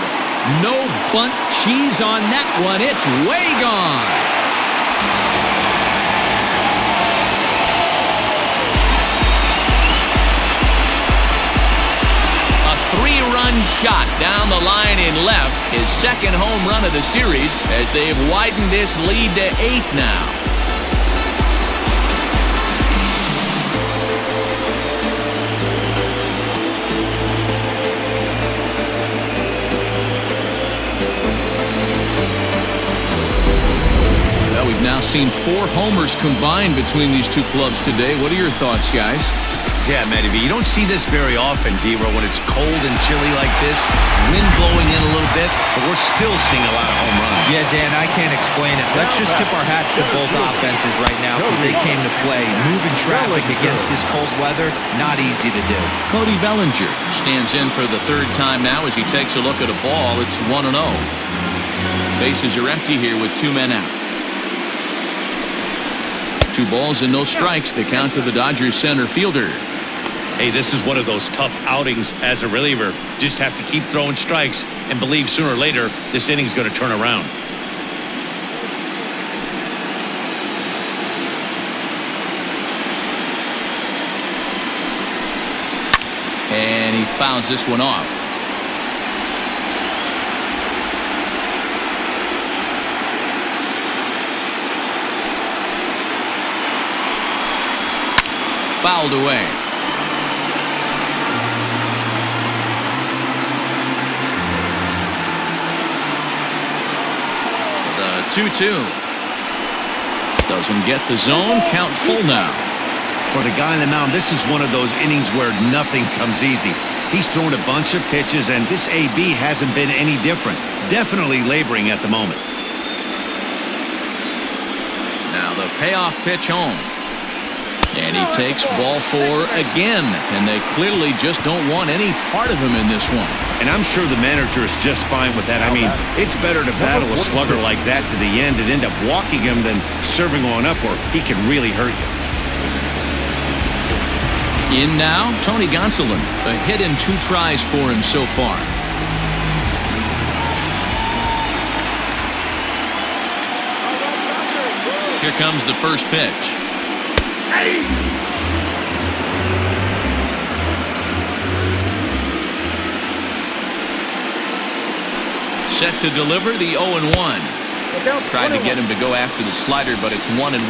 B: No bunt cheese on that one. It's way gone. A 3-run shot down the line in left. His second home run of the series as they've widened this lead to 8 now. We've now seen 4 homers combined between these two clubs today. What are your thoughts, guys?
C: Yeah, Matty V, you don't see this very often, D-Row, when it's cold and chilly like this. Wind blowing in a little bit, but we're still seeing a lot of home runs.
E: Yeah, Dan, I can't explain it. Let's just tip our hats to both offenses right now because they came to play. Moving traffic against this cold weather, not easy to do.
B: Cody Bellinger stands in for the 3rd time now as he takes a look at a ball. It's 1-0. Bases are empty here with 2 men out. 2 balls and no strikes. The count to the Dodgers center fielder.
C: Hey, this is one of those tough outings as a reliever. Just have to keep throwing strikes and believe sooner or later this inning's going to turn around.
B: And he fouls this one off. Fouled away. The 2-2. Doesn't get the zone. Count full now.
C: For the guy on the mound, this is one of those innings where nothing comes easy. He's thrown a bunch of pitches, and this AB hasn't been any different. Definitely laboring at the moment.
B: Now the payoff pitch home. And he takes ball 4 again. And they clearly just don't want any part of him in this one.
C: And I'm sure the manager is just fine with that. I mean, it's better to battle a slugger like that to the end and end up walking him than serving one up where he can really hurt you.
B: In now, Tony Gonsolin. A hit in 2 tries for him so far. Here comes the first pitch. Set to deliver the 0-1. Tried to get him to go after the slider, but it's 1-1.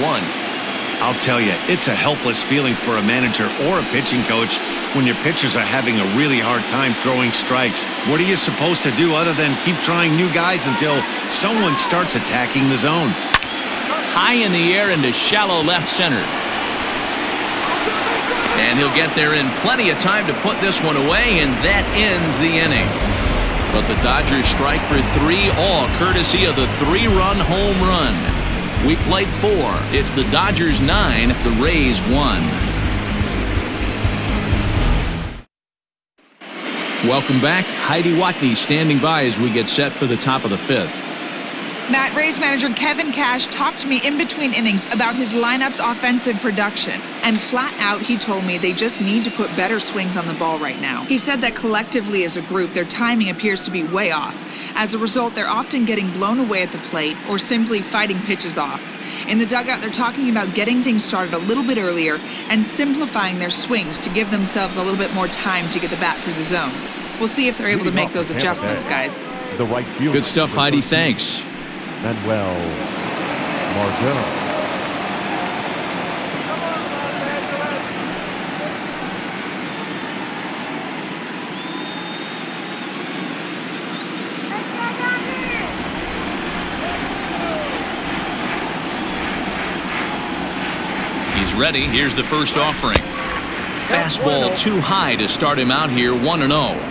C: I'll tell you, it's a helpless feeling for a manager or a pitching coach when your pitchers are having a really hard time throwing strikes. What are you supposed to do other than keep trying new guys until someone starts attacking the zone?
B: High in the air into shallow left center. And he'll get there in plenty of time to put this one away, and that ends the inning. But the Dodgers strike for 3 all, courtesy of the 3-run home run. We played 4. It's the Dodgers 9, the Rays 1. Welcome back. Heidi Watney standing by as we get set for the top of the 5th.
G: Matt, Rays manager Kevin Cash talked to me in between innings about his lineup's offensive production. And flat out, he told me they just need to put better swings on the ball right now. He said that collectively as a group, their timing appears to be way off. As a result, they're often getting blown away at the plate or simply fighting pitches off. In the dugout, they're talking about getting things started a little bit earlier and simplifying their swings to give themselves a little bit more time to get the bat through the zone. We'll see if they're able to make those adjustments, guys.
D: The right fielder.
B: Good stuff, Heidi. Thanks.
D: Manuel Margot.
B: He's ready. Here's the first offering. Fastball too high to start him out here, 1-0.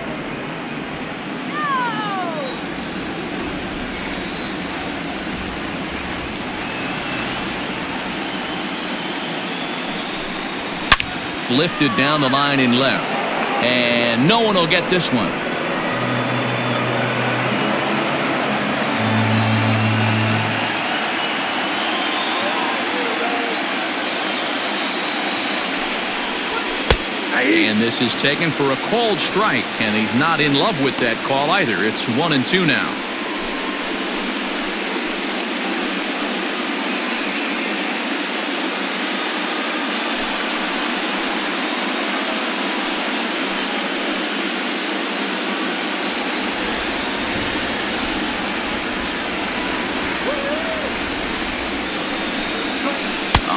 B: Lifted down the line in left. And no one will get this one. And this is taken for a called strike, and he's not in love with that call either. It's 1-2 now.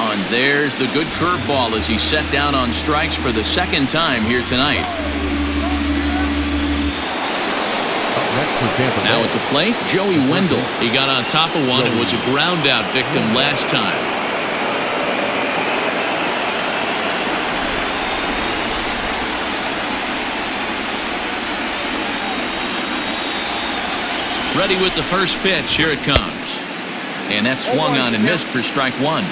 B: And there's the good curveball as he's set down on strikes for the second time here tonight. Now at the plate, Joey Wendell. He got on top of one and was a ground out victim last time. Ready with the first pitch. Here it comes. And that swung on and missed for strike one.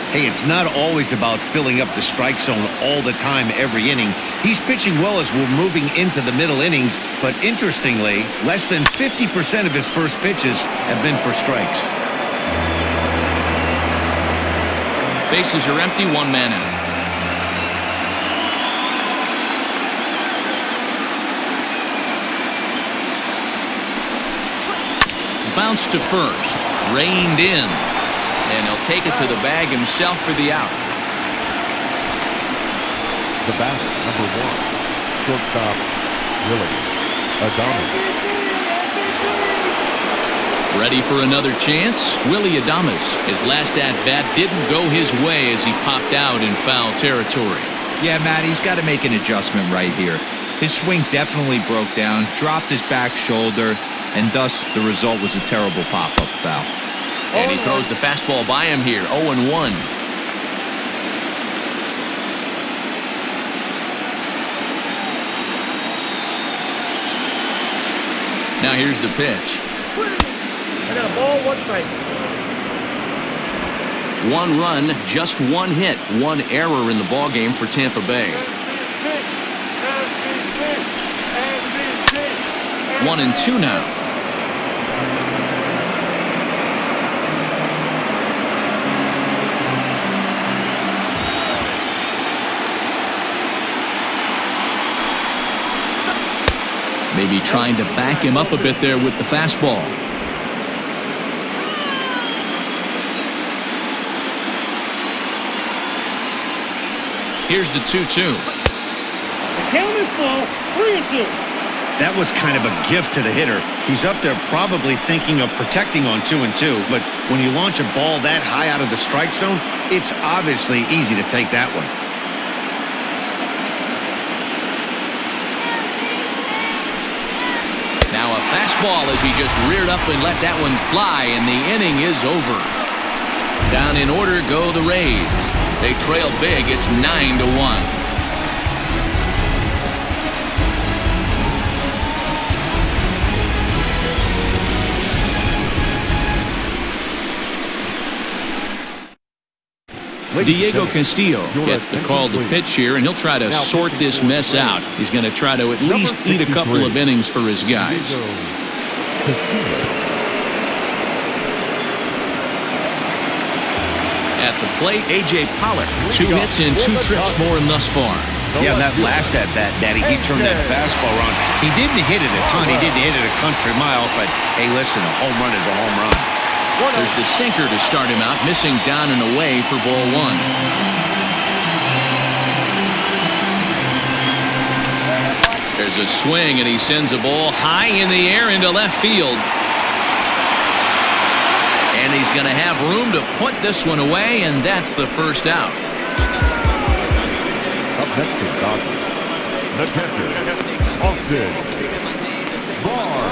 C: Hey, it's not always about filling up the strike zone all the time, every inning. He's pitching well as we're moving into the middle innings, but interestingly, less than 50% of his first pitches have been for strikes.
B: Bases are empty, one man out. Bounce to first, reined in. And he'll take it to the bag himself for the out.
D: The batter, number 1, shortstop, Willie Adames.
B: Ready for another chance? Willie Adames. His last at-bat didn't go his way as he popped out in foul territory.
E: Yeah, Matt, he's got to make an adjustment right here. His swing definitely broke down, dropped his back shoulder, and thus the result was a terrible pop-up foul.
B: And he throws the fastball by him here, 0-1. Now here's the pitch.
F: I got a ball, 1 strike.
B: 1 run, just 1 hit, 1 error in the ballgame for Tampa Bay. 1-2 now. Maybe trying to back him up a bit there with the fastball. Here's the 2-2.
F: The count is full, 3-2.
C: That was kind of a gift to the hitter. He's up there probably thinking of protecting on 2-2, but when you launch a ball that high out of the strike zone, it's obviously easy to take that one.
B: Now a fastball as he just reared up and let that one fly, and the inning is over. Down in order go the Rays. They trail big. It's 9-1. Diego Castillo gets the call to pitch here, and he'll try to sort this mess out. He's going to try to at least eat a couple of innings for his guys. At the plate, A.J. Pollock. 2 hits and 2 trips for him thus far.
C: Yeah, that last at-bat, Daddy, he turned that fastball around. He didn't hit it a ton. He didn't hit it a country mile, but, hey, listen, a home run is a home run.
B: There's the sinker to start him out, missing down and away for ball 1. There's a swing, and he sends a ball high in the air into left field. And he's going to have room to put this one away, and that's the first out.
D: Up next is Dodgers. The catcher, Austin Barr.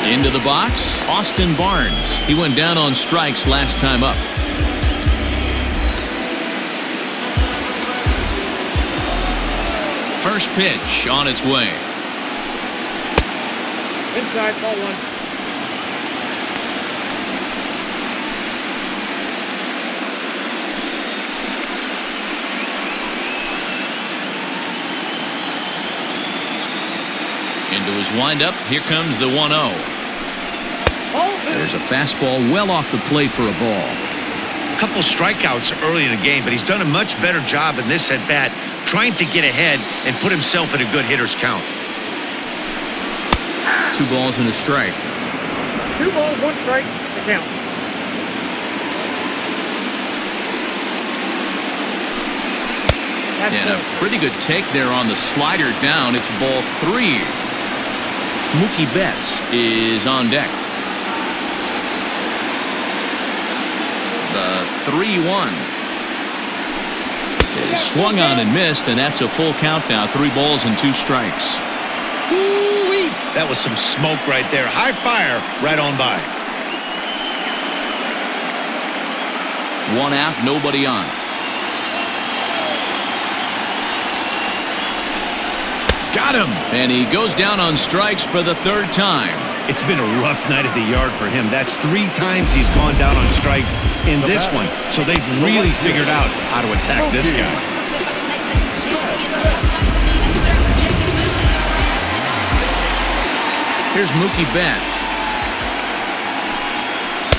B: Into the box, Austin Barnes. He went down on strikes last time up. First pitch on its way.
F: Inside, ball 1.
B: Into his windup, here comes the 1-0. There's a fastball well off the plate for a ball.
C: couple strikeouts early in the game, but he's done a much better job in this at-bat trying to get ahead and put himself in a good hitter's count.
B: 2 balls and a strike.
F: 2 balls, 1 strike to count.
B: And a pretty good take there on the slider down. It's ball 3. Mookie Betts is on deck. The 3-1 is swung on and missed, and that's a full count now. 3 balls and 2 strikes.
C: Woo-wee! That was some smoke right there. High fire right on by.
B: 1 out, nobody on. Got him! And he goes down on strikes for the 3rd time.
C: It's been a rough night at the yard for him. That's 3 times he's gone down on strikes in this one. So they've really figured out how to attack this guy.
B: Here's Mookie Betts.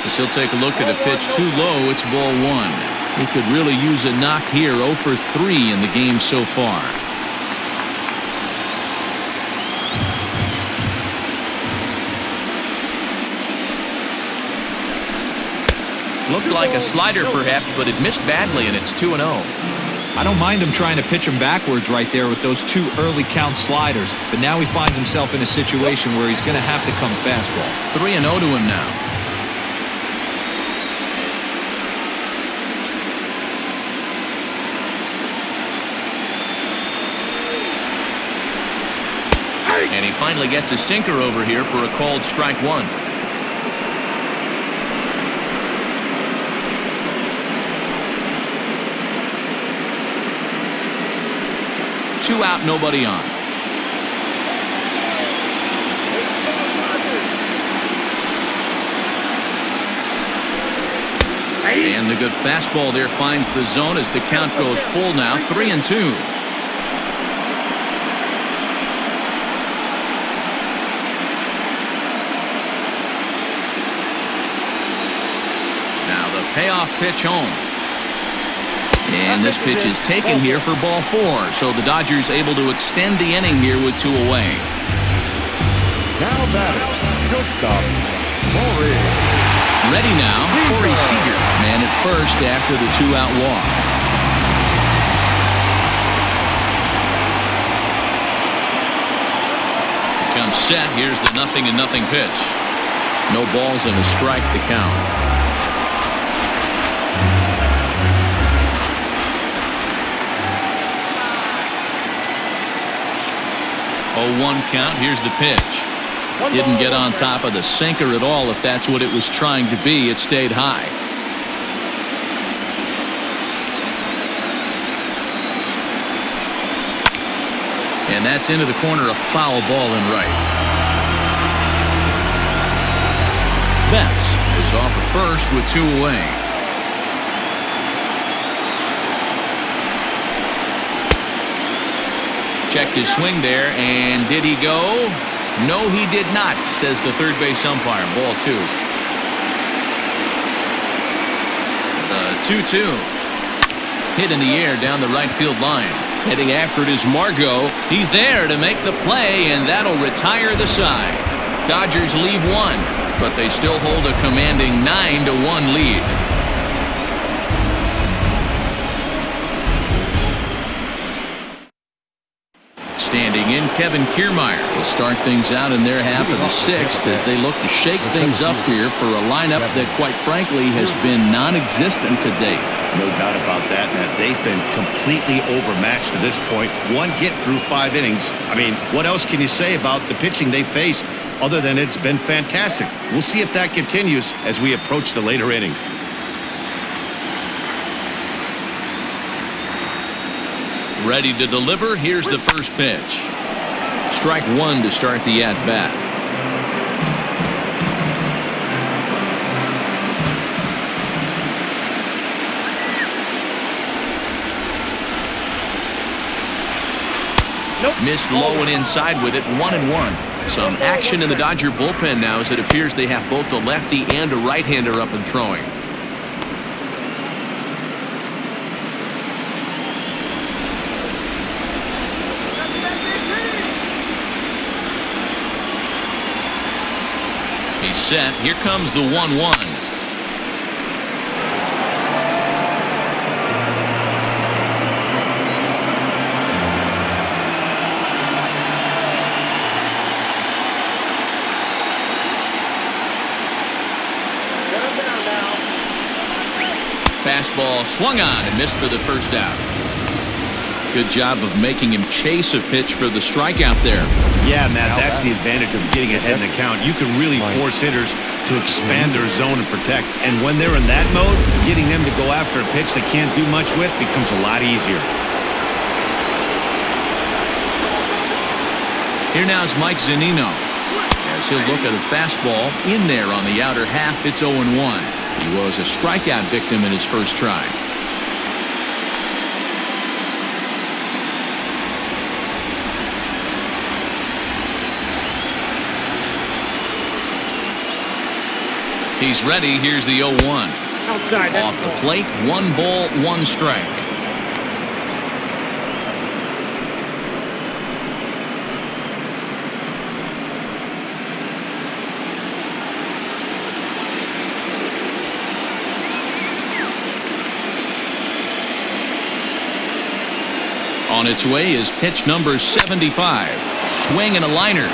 B: As he'll take a look at a pitch too low, it's ball 1. He could really use a knock here. 0 for 3 in the game so far. Looked like a slider perhaps, but it missed badly, and it's 2-0.
E: I don't mind him trying to pitch him backwards right there with those 2 early count sliders, but now he finds himself in a situation where he's going to have to come fastball.
B: 3-0 to him now. And he finally gets a sinker over here for a called strike 1. Two out, nobody on. And the good fastball there finds the zone as the count goes full now. 3-2. Now the payoff pitch home. And this pitch is taken here for ball 4. So the Dodgers able to extend the inning here with 2 away.
D: Now batting, shortstop, Corey.
B: Ready now, Corey Seager. Man at first after the 2-out walk. Comes set. Here's the 0-0 pitch. No balls and a strike to count. 0-1 count. Here's the pitch. Didn't get on top of the sinker at all, if that's what it was trying to be. It stayed high. And that's into the corner, a foul ball and right. Betts is off at first with 2 away. Checked his swing there, and did he go? No, he did not, says the third base umpire. Ball 2. The 2-2. Hit in the air down the right field line. Heading after it is Margot. He's there to make the play, and that'll retire the side. Dodgers leave 1, but they still hold a commanding 9-1 lead. Standing in, Kevin Kiermaier will start things out in their half of the 6th as they look to shake things up here for a lineup that, quite frankly, has been non-existent to date.
C: No doubt about that, Matt. They've been completely overmatched to this point. 1 hit through 5 innings. I mean, what else can you say about the pitching they faced other than it's been fantastic? We'll see if that continues as we approach the later inning.
B: Ready to deliver. Here's the first pitch. Strike 1 to start the at-bat.
F: Nope.
B: Missed low and inside with it. 1-1. Some action in the Dodger bullpen now as it appears they have both a lefty and a right-hander up and throwing. set. Here comes the 1-1. Fastball swung on and missed for the first out. Good job of making him chase a pitch for the strikeout there.
C: Yeah, Matt, that's the advantage of getting ahead in the count. You can really force hitters to expand their zone and protect. And when they're in that mode, getting them to go after a pitch they can't do much with becomes a lot easier.
B: Here now is Mike Zunino, as he'll look at a fastball in there on the outer half. It's 0-1. He was a strikeout victim in his first try. He's ready. Here's the 0-1.
F: Outside.
B: Off the plate, 1 ball, 1 strike. On its way is pitch number 75. Swing and a liner,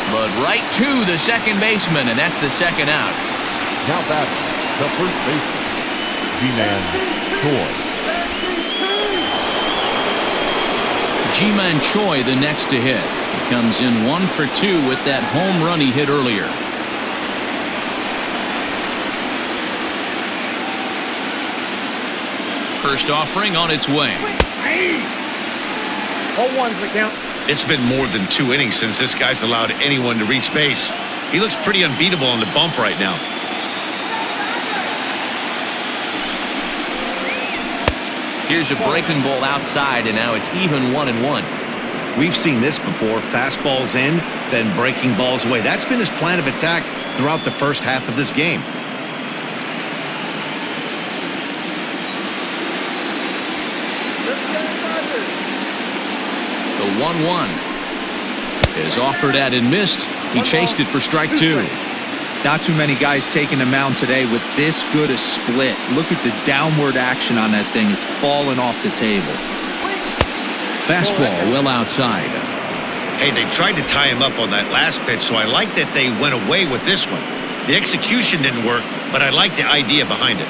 B: but right to the second baseman, and that's the second out.
D: Now batting, the first baseman,
B: Ji-Man Choi the next to hit. He comes in 1 for 2 with that home run he hit earlier. First offering on its way.
F: 0-1's the count.
C: It's been more than 2 innings since this guy's allowed anyone to reach base. He looks pretty unbeatable on the bump right now.
B: Here's a breaking ball outside, and now it's even 1-1.
C: We've seen this before. Fastballs in, then breaking balls away. That's been his plan of attack throughout the first half of this game.
B: The 1-1 is offered at and missed. He chased it for strike 2.
E: Not too many guys taking the mound today with this good a split. Look at the downward action on that thing. It's falling off the table.
B: Fastball well outside.
C: Hey, they tried to tie him up on that last pitch, so I like that they went away with this one. The execution didn't work, but I like the idea behind it.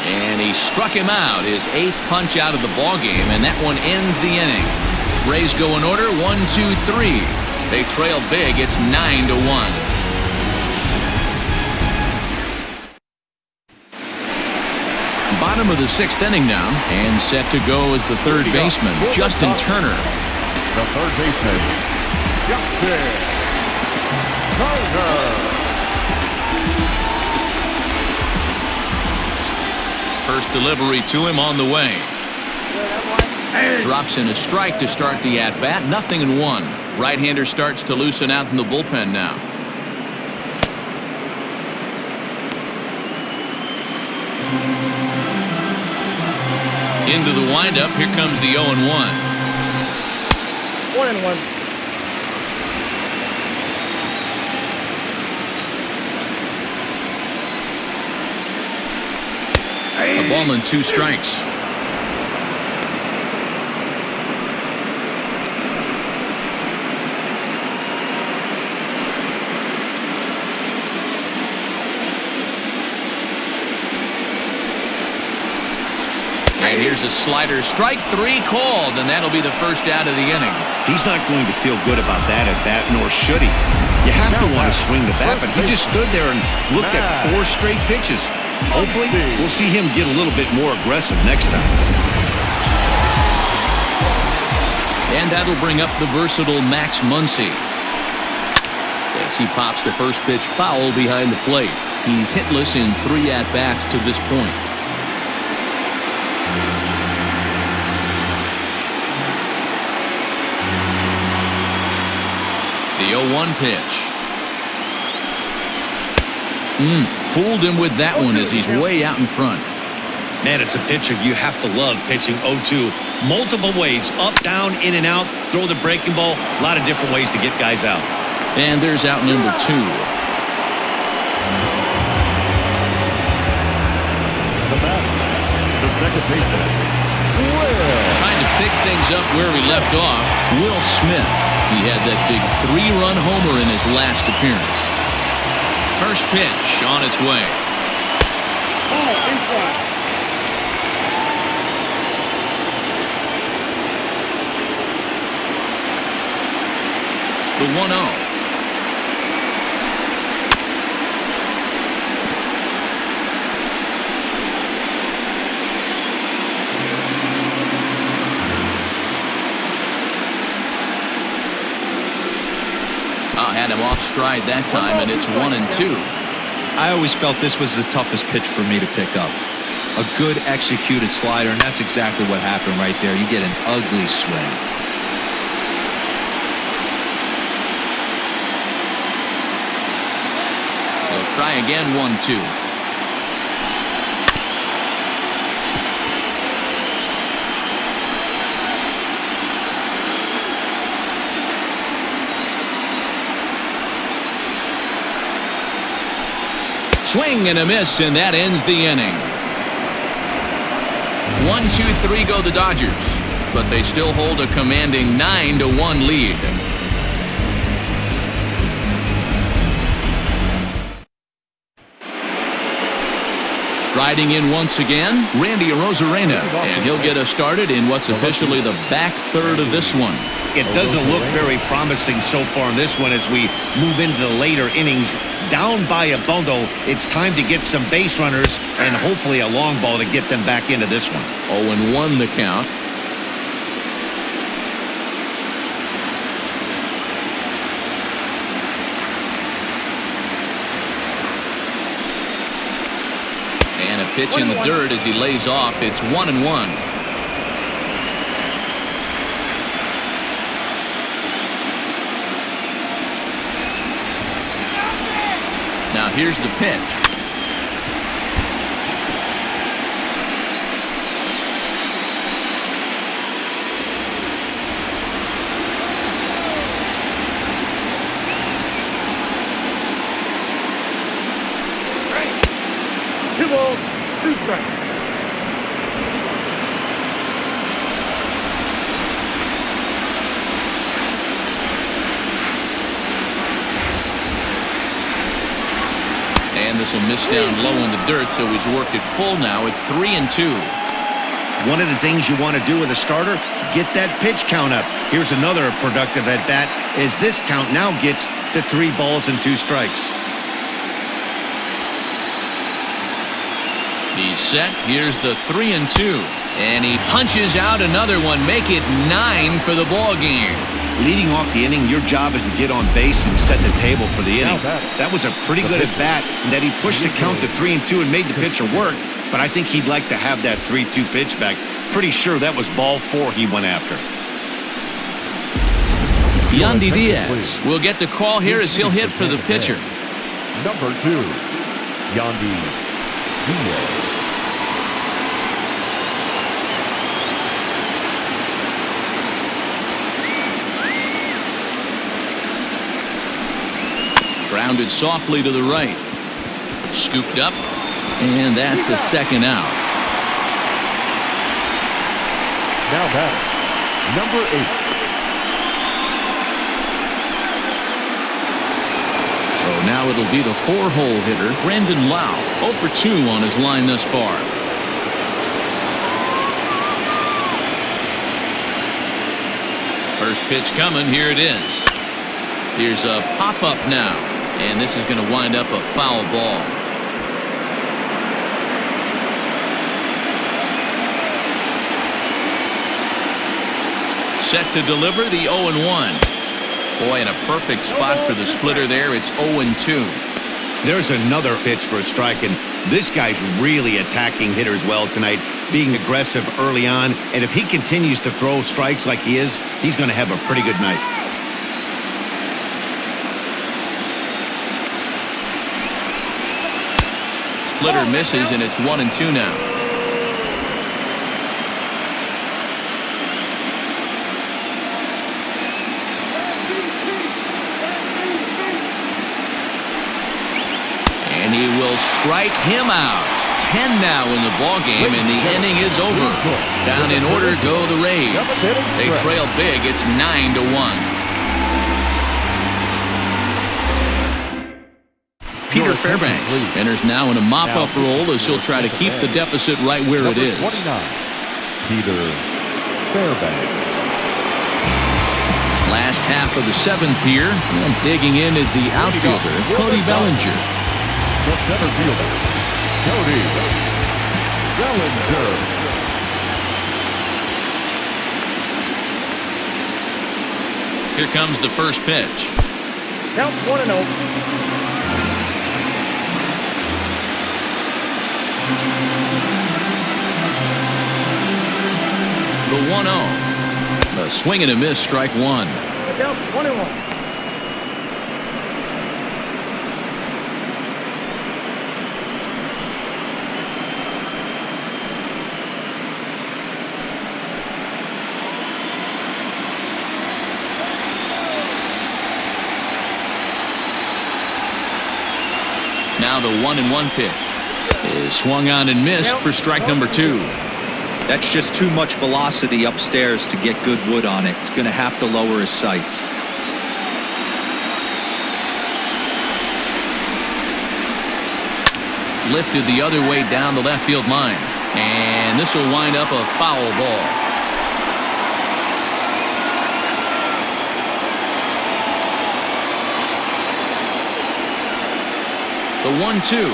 B: And he struck him out, his 8th punch out of the ballgame, and that one ends the inning. Rays go in order, 1-2-3. They trail big, it's 9-1. Bottom of the 6th inning now, and set to go is the third baseman, Justin Turner.
D: The third baseman, Justin Turner.
B: First delivery to him on the way. Drops in a strike to start the at-bat. 0-1. Right-hander starts to loosen out in the bullpen now. Into the windup. Here comes the 0-1.
F: 1-1.
B: A ball and 2 strikes. And here's a slider. Strike 3 called, and that'll be the first out of the inning.
C: He's not going to feel good about that at bat, nor should he. You have to want to swing the bat, but he just stood there and looked at 4 straight pitches. Hopefully, we'll see him get a little bit more aggressive next time.
B: And that'll bring up the versatile Max Muncie. As he pops the first pitch foul behind the plate. He's hitless in 3 at-bats to this point. The 0-1 pitch. Fooled him with that one as he's way out in front.
C: Man, as a pitcher, you have to love pitching 0-2. Multiple ways, up, down, in and out, throw the breaking ball. A lot of different ways to get guys out.
B: And there's out number 2.
D: The second baseman.
B: Trying to pick things up where he left off, Will Smith. He had that big 3-run homer in his last appearance. First pitch on its way.
F: Ball inside.
B: The 1-0. Had him off stride that time, and it's 1-2.
E: I always felt this was the toughest pitch for me to pick up. A good executed slider, and that's exactly what happened right there. You get an ugly swing.
B: He'll try again, 1-2. Swing and a miss, and that ends the inning. 1-2-3 go the Dodgers, but they still hold a commanding 9-1 lead. Striding in once again, Randy Arozarena, and he'll get us started in what's officially the back third of this one.
C: It doesn't look very promising so far in this one as we move into the later innings. Down by a bundle, it's time to get some base runners and hopefully a long ball to get them back into this one.
B: 0-1 the count. And a pitch in the dirt as he lays off. It's 1-1. Now here's the pitch.
F: Two balls, 2 strikes.
B: And this will miss down low in the dirt, so he's worked it full now at 3-2.
C: One of the things you want to do with a starter, get that pitch count up. Here's another productive at bat as this count now gets to 3 balls and 2 strikes.
B: He's set. Here's the 3-2. And he punches out another one. Make it 9 for the ball game.
C: Leading off the inning, your job is to get on base and set the table for the inning. That was a pretty good at bat, and that he pushed the count to 3-2 and made the pitcher work. But I think he'd like to have that 3-2 pitch back. Pretty sure that was ball 4 he went after.
B: Yandy Diaz will get the call here as he'll hit for the pitcher.
D: Number 2, Yandy Diaz.
B: Grounded softly to the right. Scooped up, and that's the second out.
D: Now batter, number 8.
B: So now it'll be the 4-hole hitter, Brandon Lau, 0 for 2 on his line thus far. First pitch coming, here it is. Here's a pop-up now, and this is going to wind up a foul ball. Set to deliver the 0-1. Boy, in a perfect spot for the splitter there. It's 0-2.
C: There's another pitch for a strike, and this guy's really attacking hitters well tonight, being aggressive early on. And if he continues to throw strikes like he is, he's going to have a pretty good night.
B: splitter misses, and it's 1-2 now. And he will strike him out. 10 now in the ballgame, and the inning is over. Down in order go the Rays. They trail big. It's 9-1. Peter Fairbanks enters now in a mop-up role as he'll try to keep the deficit right where it is.
D: 29, Peter Fairbanks.
B: Last half of the 7th here, and digging in is the outfielder, Cody Bellinger.
D: The center fielder, Cody Bellinger.
B: Here comes the first pitch.
F: Count 1-0.
B: The 1-0. A swing and a miss, strike one.
F: Count 1-1.
B: Now the 1-1 pitch is swung on and missed for strike number 2.
E: That's just too much velocity upstairs to get good wood on it. It's going to have to lower his sights.
B: Lifted the other way down the left field line. And this will wind up a foul ball. The 1-2.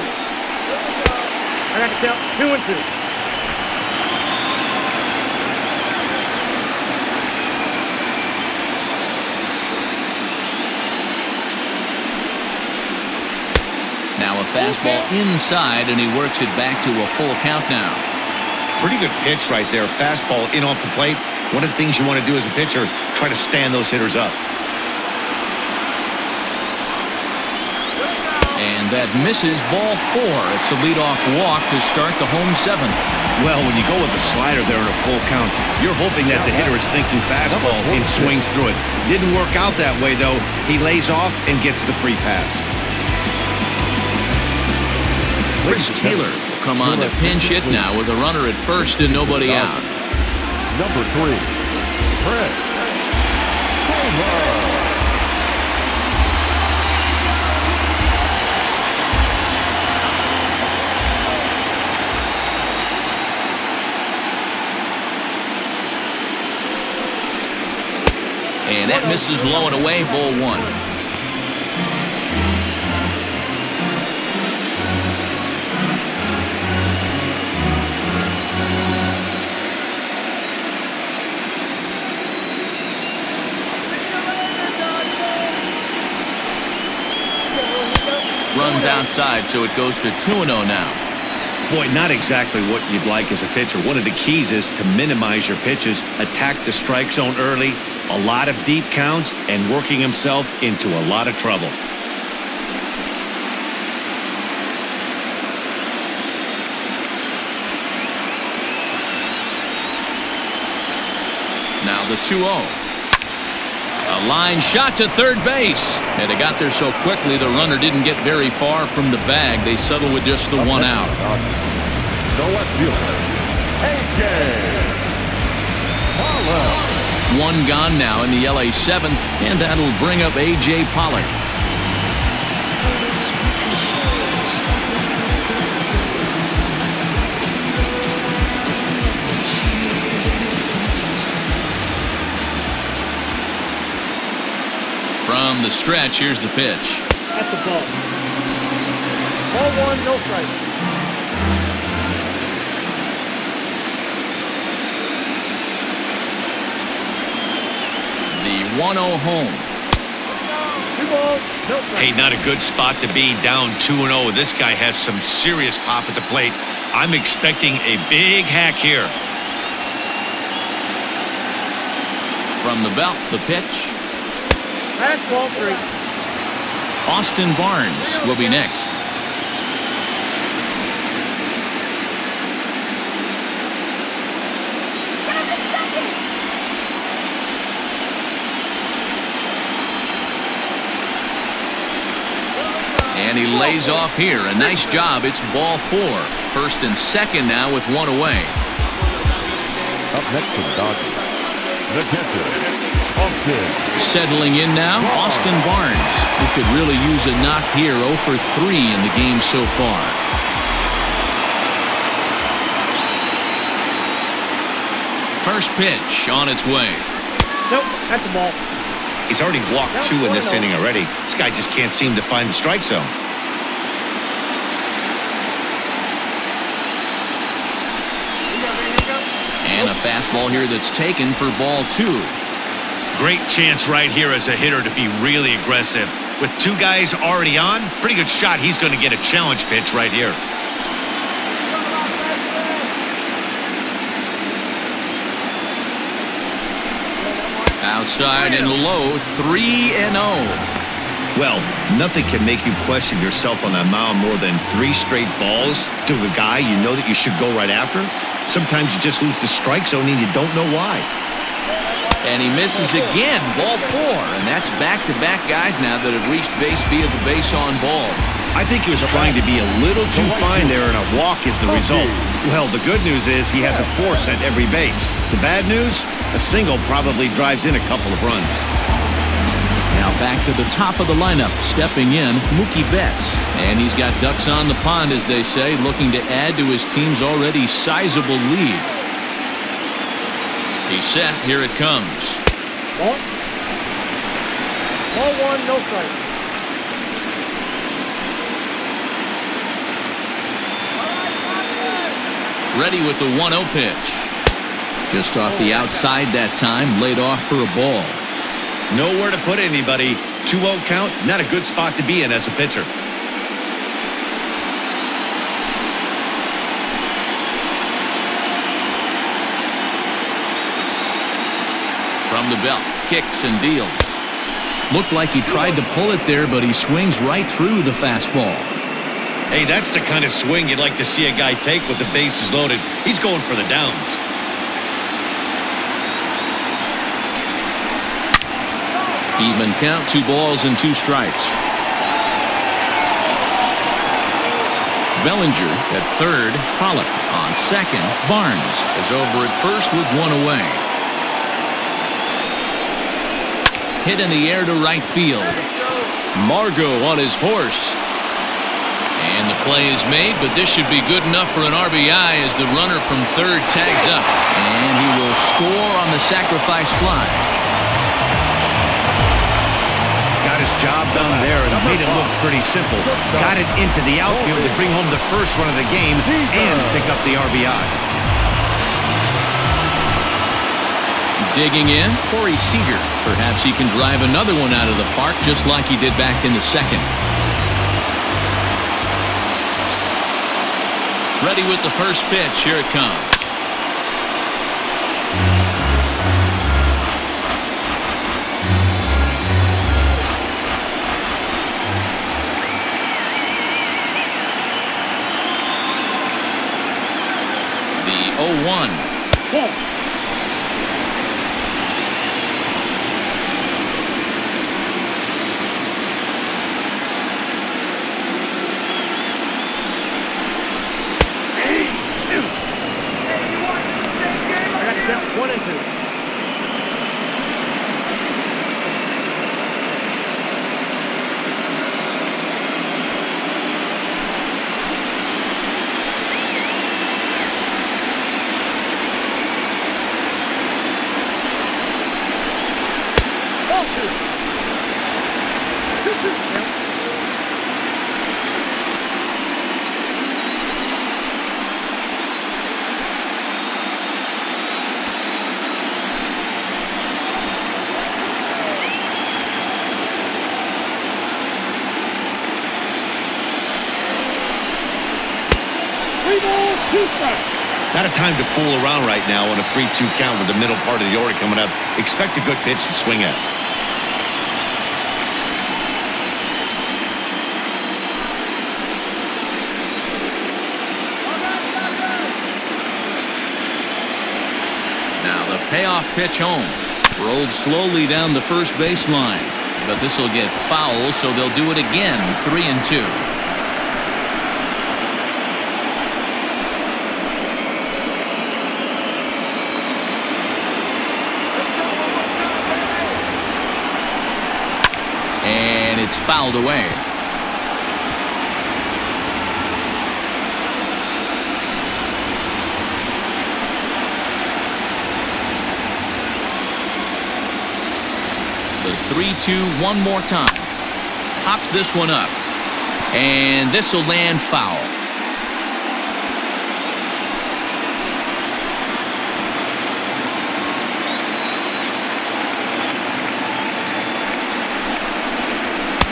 F: I got to count 2-2.
B: Now a fastball inside, and he works it back to a full count now.
C: Pretty good pitch right there. Fastball in off the plate. One of the things you want to do as a pitcher, try to stand those hitters up.
B: And that misses ball 4. It's a leadoff walk to start the home 7th.
C: Well, when you go with the slider there in a full count, you're hoping that the hitter is thinking fastball and swings through it. Didn't work out that way, though. He lays off and gets the free pass.
B: Chris Taylor will come on to pinch hit now with a runner at first and nobody out.
D: Number 3, Chris Taylor.
B: And that misses low and away, ball 1. Runs outside, so it goes to 2-0 now.
C: Boy, not exactly what you'd like as a pitcher. One of the keys is to minimize your pitches, attack the strike zone early, a lot of deep counts, and working himself into a lot of trouble.
B: Now the 2-0. A line shot to third base. And it got there so quickly the runner didn't get very far from the bag. They settle with just the 1 out.
D: The left fielder, A.J.
B: 1 gone now in the LA 7th, and that'll bring up A.J. Pollock. From the stretch, here's the pitch.
F: That's the ball. Ball 1, no strike.
B: The 1-0 home.
F: 2 balls, no strike.
C: Hey, not a good spot to be, down 2-0. This guy has some serious pop at the plate. I'm expecting a big hack here.
B: From the belt, the pitch.
F: That's ball 3.
B: Austin Barnes will be next. And he lays off here. A nice job. It's ball 4. First and second now with one away.
D: Up next to the Dodgers, the catcher, Austin.
B: Settling in now, Austin Barnes, who could really use a knock here. 0 for 3 in the game so far. First pitch on its way.
F: Nope, that's the ball.
C: He's already walked 2 in this inning already. This guy just can't seem to find the strike zone.
B: And a fastball here that's taken for ball 2.
C: Great chance right here as a hitter to be really aggressive. With 2 guys already on, pretty good shot. He's going to get a challenge pitch right here.
B: Outside and low, 3-0.
C: Well, nothing can make you question yourself on that mound more than 3 straight balls to a guy you know that you should go right after. Sometimes you just lose the strike zone and you don't know why.
B: And he misses again, ball 4. And that's back-to-back guys now that have reached base via the base on ball.
C: I think he was trying to be a little too fine there, and a walk is the result. Well, the good news is he has a force at every base. The bad news? A single probably drives in a couple of runs.
B: Now back to the top of the lineup, stepping in, Mookie Betts. And he's got ducks on the pond, as they say, looking to add to his team's already sizable lead. He's set, here it comes.
F: Ball 1, no strike.
B: Ready with the 1-0 pitch. Just off the outside that time, laid off for a ball.
C: Nowhere to put anybody. 2-0 count, not a good spot to be in as a pitcher.
B: From the belt, kicks and deals. Looked like he tried to pull it there, but he swings right through the fastball.
C: Hey, that's the kind of swing you'd like to see a guy take with the bases loaded. He's going for the downs.
B: Even count, 2 balls and 2 strikes. Bellinger at third, Pollock on second. Barnes is over at first with 1 away. Hit in the air to right field. Margot on his horse. And the play is made, but this should be good enough for an RBI as the runner from third tags up. And he will score on the sacrifice fly.
C: Got his job done there and made it look pretty simple. Got it into the outfield to bring home the first run of the game and pick up the RBI.
B: Digging in, Corey Seager. Perhaps he can drive another one out of the park just like he did back in the second. Ready with the first pitch. Here it comes. The 0-1.
F: Ball.
C: Not a time to fool around right now on a 3-2 count with the middle part of the order coming up. Expect a good pitch to swing at.
B: Now the payoff pitch home. Rolled slowly down the first baseline. but this will get foul, so they'll do it again. 3-2. And it's fouled away. The 3-2 one more time. Pops this one up. And this will land foul.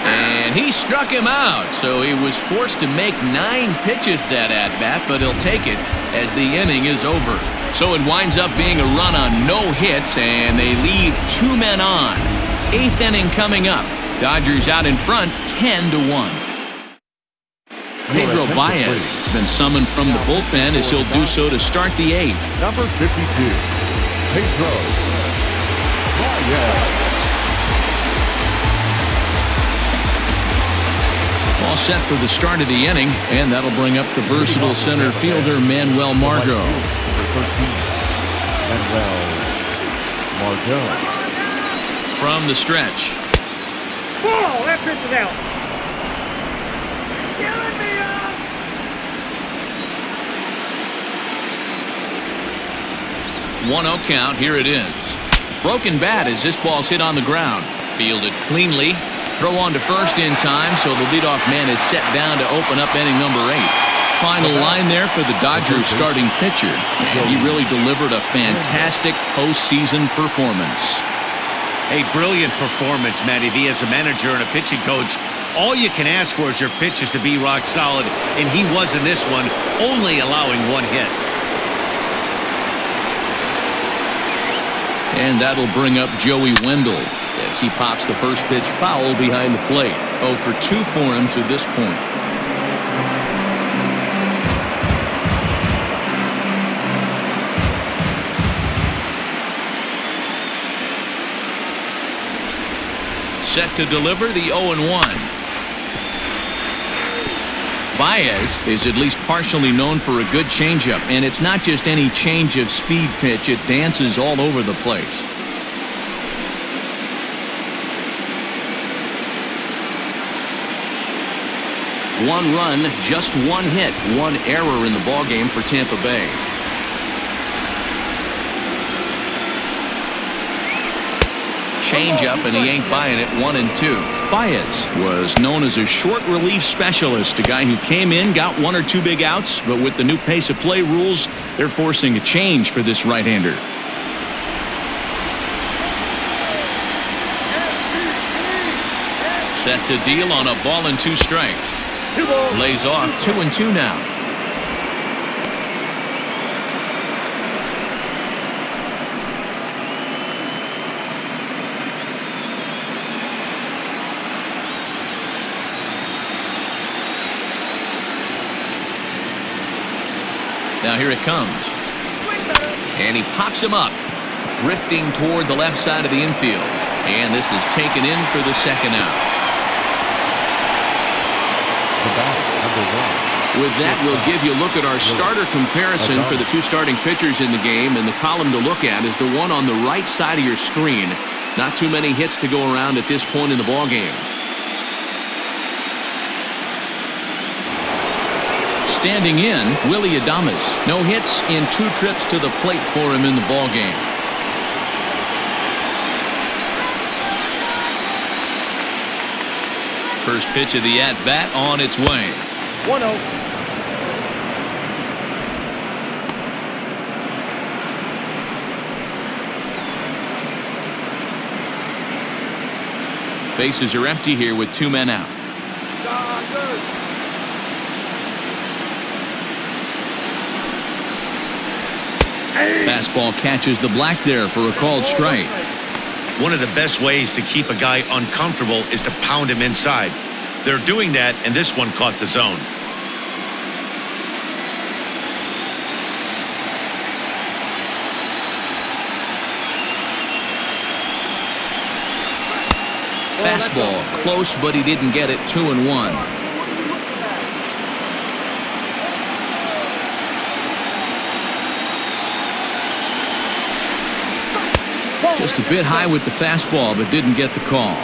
B: And he struck him out, so he was forced to make 9 pitches that at-bat, but he'll take it as the inning is over. So it winds up being a run on no hits, and they leave 2 men on. 8th inning coming up. Dodgers out in front, 10-1. Pedro Báez has been summoned from the bullpen as he'll do so to start the 8th.
D: Number 52, Pedro Báez.
B: All set for the start of the inning, and that'll bring up the versatile center fielder Manuel Margot.
D: Manuel Margot.
B: From the stretch.
F: Ball! That pitch is out.
B: 1-0 count. Here it is. Broken bat as this ball's hit on the ground. Fielded cleanly. Throw on to first in time, so the leadoff man is set down to open up inning number 8. Final line there for the Dodgers starting pitcher, and he really delivered a fantastic postseason performance.
C: A brilliant performance, Matty V. As a manager and a pitching coach, all you can ask for is your pitches to be rock solid, and he was in this one, only allowing 1 hit.
B: And that'll bring up Joey Wendell as he pops the first pitch foul behind the plate. 0 for 2 for him to this point. Set to deliver the 0-1. Báez is at least partially known for a good changeup, and it's not just any change of speed pitch. It dances all over the place. One run, just 1 hit, 1 error in the ballgame for Tampa Bay. Change up, and he ain't buying it. 1-2. Báez was known as a short relief specialist, a guy who came in, got 1 or 2 big outs, but with the new pace of play rules, they're forcing a change for this right-hander. Set to deal on a ball and 2 strikes. Lays off 2-2 now. Now here it comes. And he pops him up, drifting toward the left side of the infield. And this is taken in for the second out. With that, we'll give you a look at our starter comparison for the 2 starting pitchers in the game. And the column to look at is the one on the right side of your screen. Not too many hits to go around at this point in the ballgame. Standing in, Willy Adames. No hits in 2 trips to the plate for him in the ballgame. First pitch of the at-bat on its way.
F: 1-0.
B: Bases are empty here with 2 men out. Fastball catches the black there for a called strike.
C: One of the best ways to keep a guy uncomfortable is to pound him inside. They're doing that, and this one caught the zone.
B: Fastball, close, but he didn't get it. 2-1. Just a bit high with the fastball, but didn't get the call.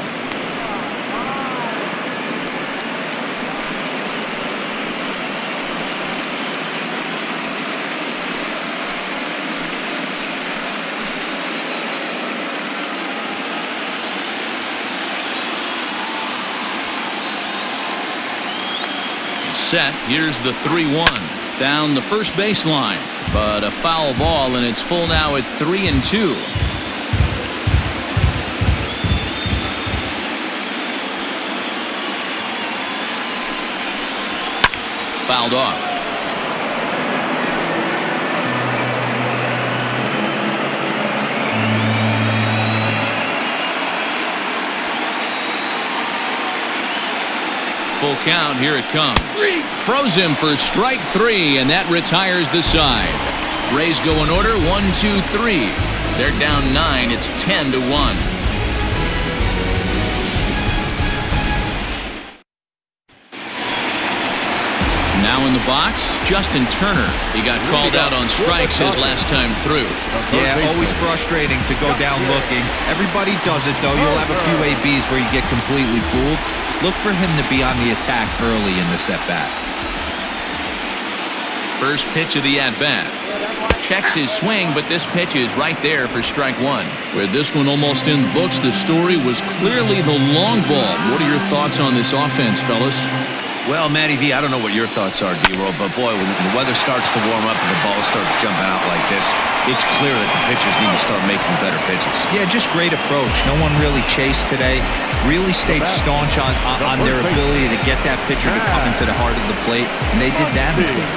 B: Set. Here's the 3-1 down the first baseline, but a foul ball, and it's full now at 3-2. Fouled off. Full count. Here it comes. Froze him for strike 3, and that retires the side. Rays go in order 1, 2, 3. They're down 9. It's 10-1. Now in the box, Justin Turner. He got called out on strikes his last time through.
E: Yeah, always frustrating to go down looking. Everybody does it, though. You'll have a few ABs where you get completely fooled. Look for him to be on the attack early in the at-bat.
B: First pitch of the at-bat. Checks his swing, but this pitch is right there for strike 1. With this one almost in the books, the story was clearly the long ball. What are your thoughts on this offense, fellas?
C: Well, Matty V, I don't know what your thoughts are, D-Roll, but boy, when the weather starts to warm up and the ball starts jumping out like this, it's clear that the pitchers need to start making better pitches.
E: Yeah, just great approach. No one really chased today. Really stayed staunch on their ability to get that pitcher to come into the heart of the plate, and they did damage with it.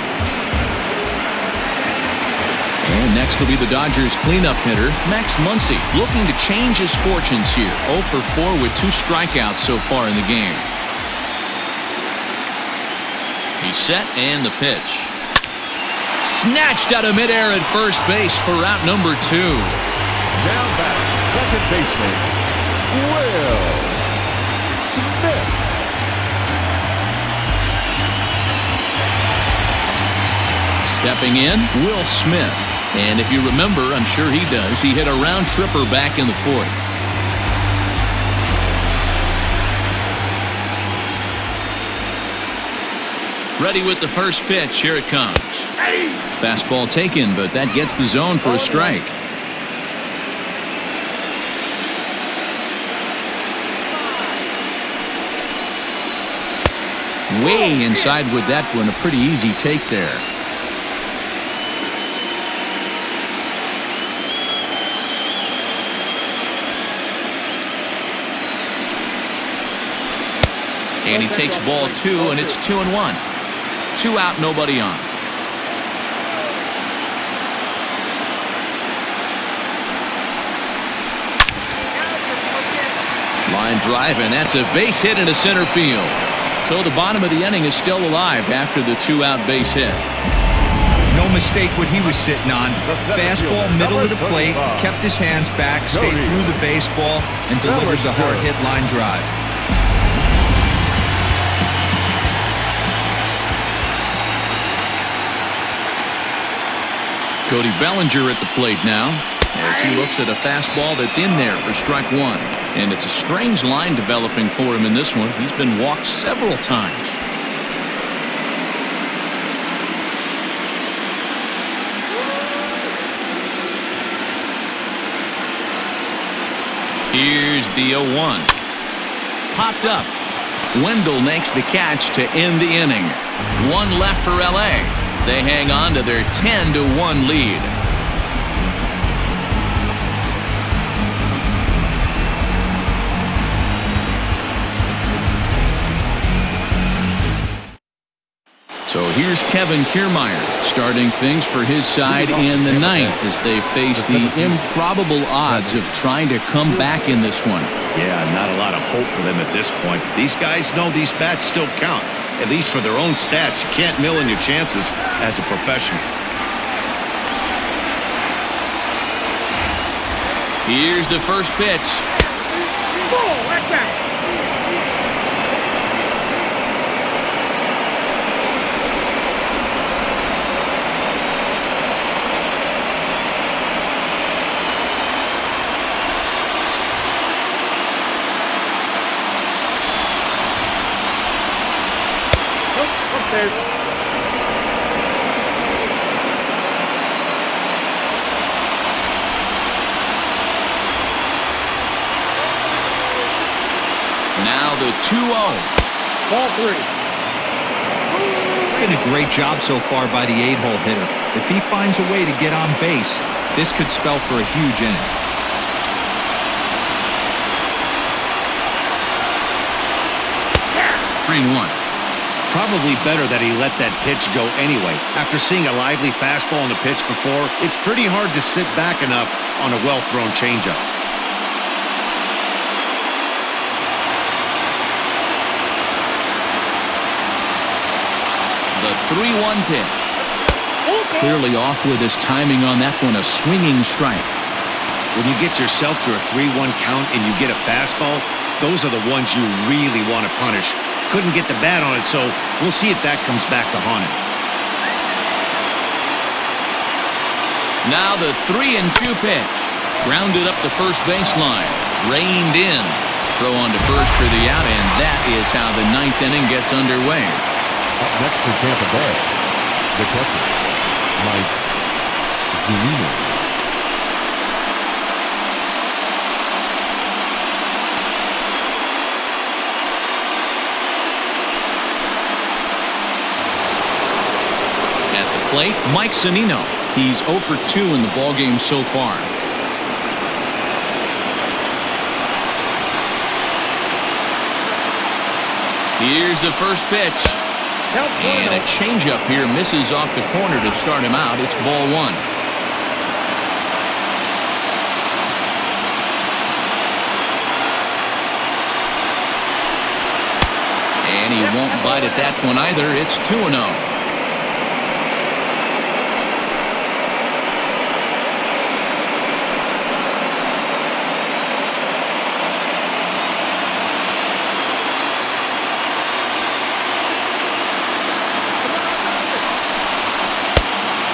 B: And next will be the Dodgers cleanup hitter, Max Muncie, looking to change his fortunes here. 0 for 4 with 2 strikeouts so far in the game. He's set, and the pitch. Snatched out of midair at first base for out number 2.
D: Now back, second baseman, Will Smith.
B: Stepping in, Will Smith. And if you remember, I'm sure he does, he hit a round tripper back in the 4th. Ready with the first pitch. Here it comes. Fastball taken, but that gets the zone for a strike. Way inside with that one. A pretty easy take there. And he takes ball 2, and it's 2-1. 2 out, nobody on. Line drive, and that's a base hit into center field. So the bottom of the inning is still alive after the 2-out base hit.
E: No mistake what he was sitting on. Fastball, middle of the plate, kept his hands back, stayed through the baseball, and delivers a hard hit line drive.
B: Cody Bellinger at the plate now as he looks at a fastball that's in there for strike 1. And it's a strange line developing for him in this one. He's been walked several times. Here's the 0-1. Popped up. Wendell makes the catch to end the inning. 1 left for LA. They hang on to their 10-1 lead. So here's Kevin Kiermaier starting things for his side in the 9th as they face the improbable odds of trying to come back in this one.
C: Yeah, not a lot of hope for them at this point. These guys know these bats still count. At least for their own stats, you can't mill in your chances as a professional.
B: Here's the first pitch.
F: Ball, at bat.
B: Now the 2-0.
F: Ball 3.
E: It's been a great job so far by the 8-hole hitter. If he finds a way to get on base, this could spell for a huge inning.
B: Three and 1.
C: Probably better that he let that pitch go anyway. After seeing a lively fastball on the pitch before, it's pretty hard to sit back enough on a well-thrown changeup.
B: The 3-1 pitch. Clearly off with his timing on that one, a swinging strike.
C: When you get yourself to a 3-1 count and you get a fastball, those are the ones you really want to punish. Couldn't get the bat on it, so we'll see if that comes back to haunt him.
B: Now the 3-2 pitch. Grounded up the first baseline. Reined in. Throw on to first for the out, and that is how the 9th inning gets underway.
D: Up next for Tampa Bay, the catcher, Mike Guerrero.
B: At the plate, Mike Zunino. He's 0 for 2 in the ballgame so far. Here's the first pitch. And a changeup here misses off the corner to start him out. It's ball 1. And he won't bite at that one either. It's 2-0.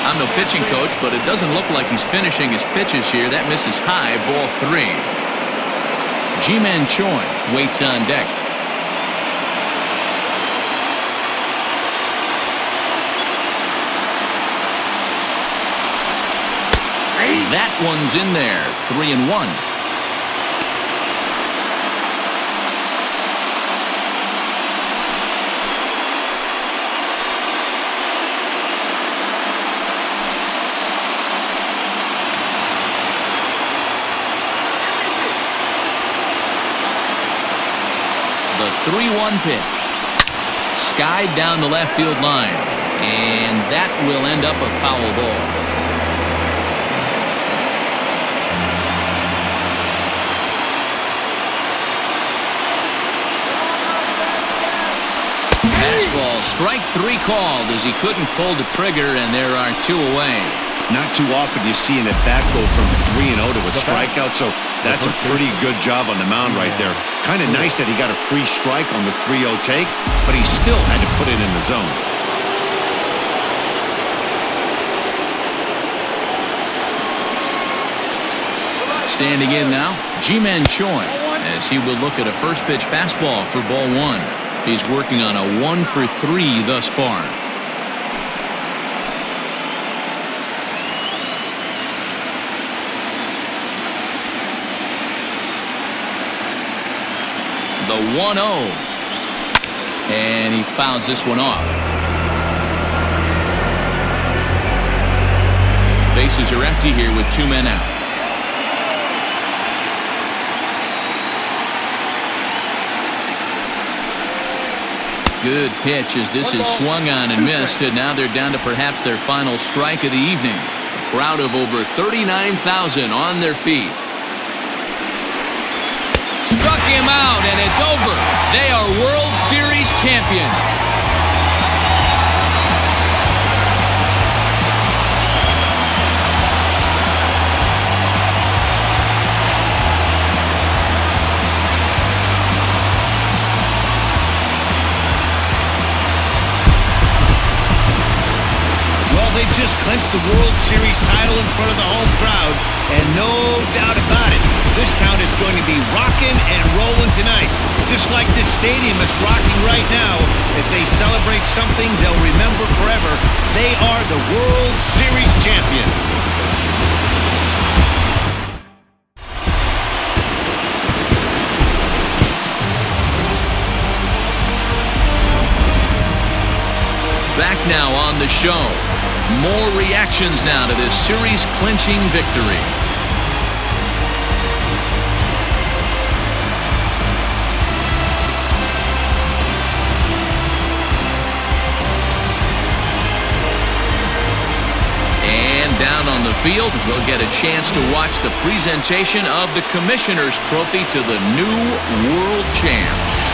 B: I'm no pitching coach, but it doesn't look like he's finishing his pitches here. That misses high, ball 3. Ji-Man Choi waits on deck. That one's in there, 3-1. The 3-1 pitch. Skied down the left field line. And that will end up a foul ball. Fastball, strike 3 called as he couldn't pull the trigger, and there are 2 away.
C: Not too often you see an at-bat go from 3-0 to a strikeout, so that's a pretty good job on the mound right there. Kind of nice that he got a free strike on the 3-0 take, but he still had to put it in the zone.
B: Standing in now, Ji-Man Choi, as he will look at a first pitch fastball for ball 1. He's working on a 1 for 3 thus far. The 1-0. And he fouls this one off. Bases are empty here with 2 men out. Good pitch as this is swung on and missed, and now they're down to perhaps their final strike of the evening. A crowd of over 39,000 on their feet. Struck him out, and it's over. They are World Series champions.
C: the World Series title in front of the home crowd, and no doubt about it, this town is going to be rocking and rolling tonight, just like this stadium is rocking right now as they celebrate something they'll remember forever. They are the World Series champions.
B: Back now on the show. More reactions now to this series-clinching victory. And down on the field, we'll get a chance to watch the presentation of the Commissioner's Trophy to the new World Champs.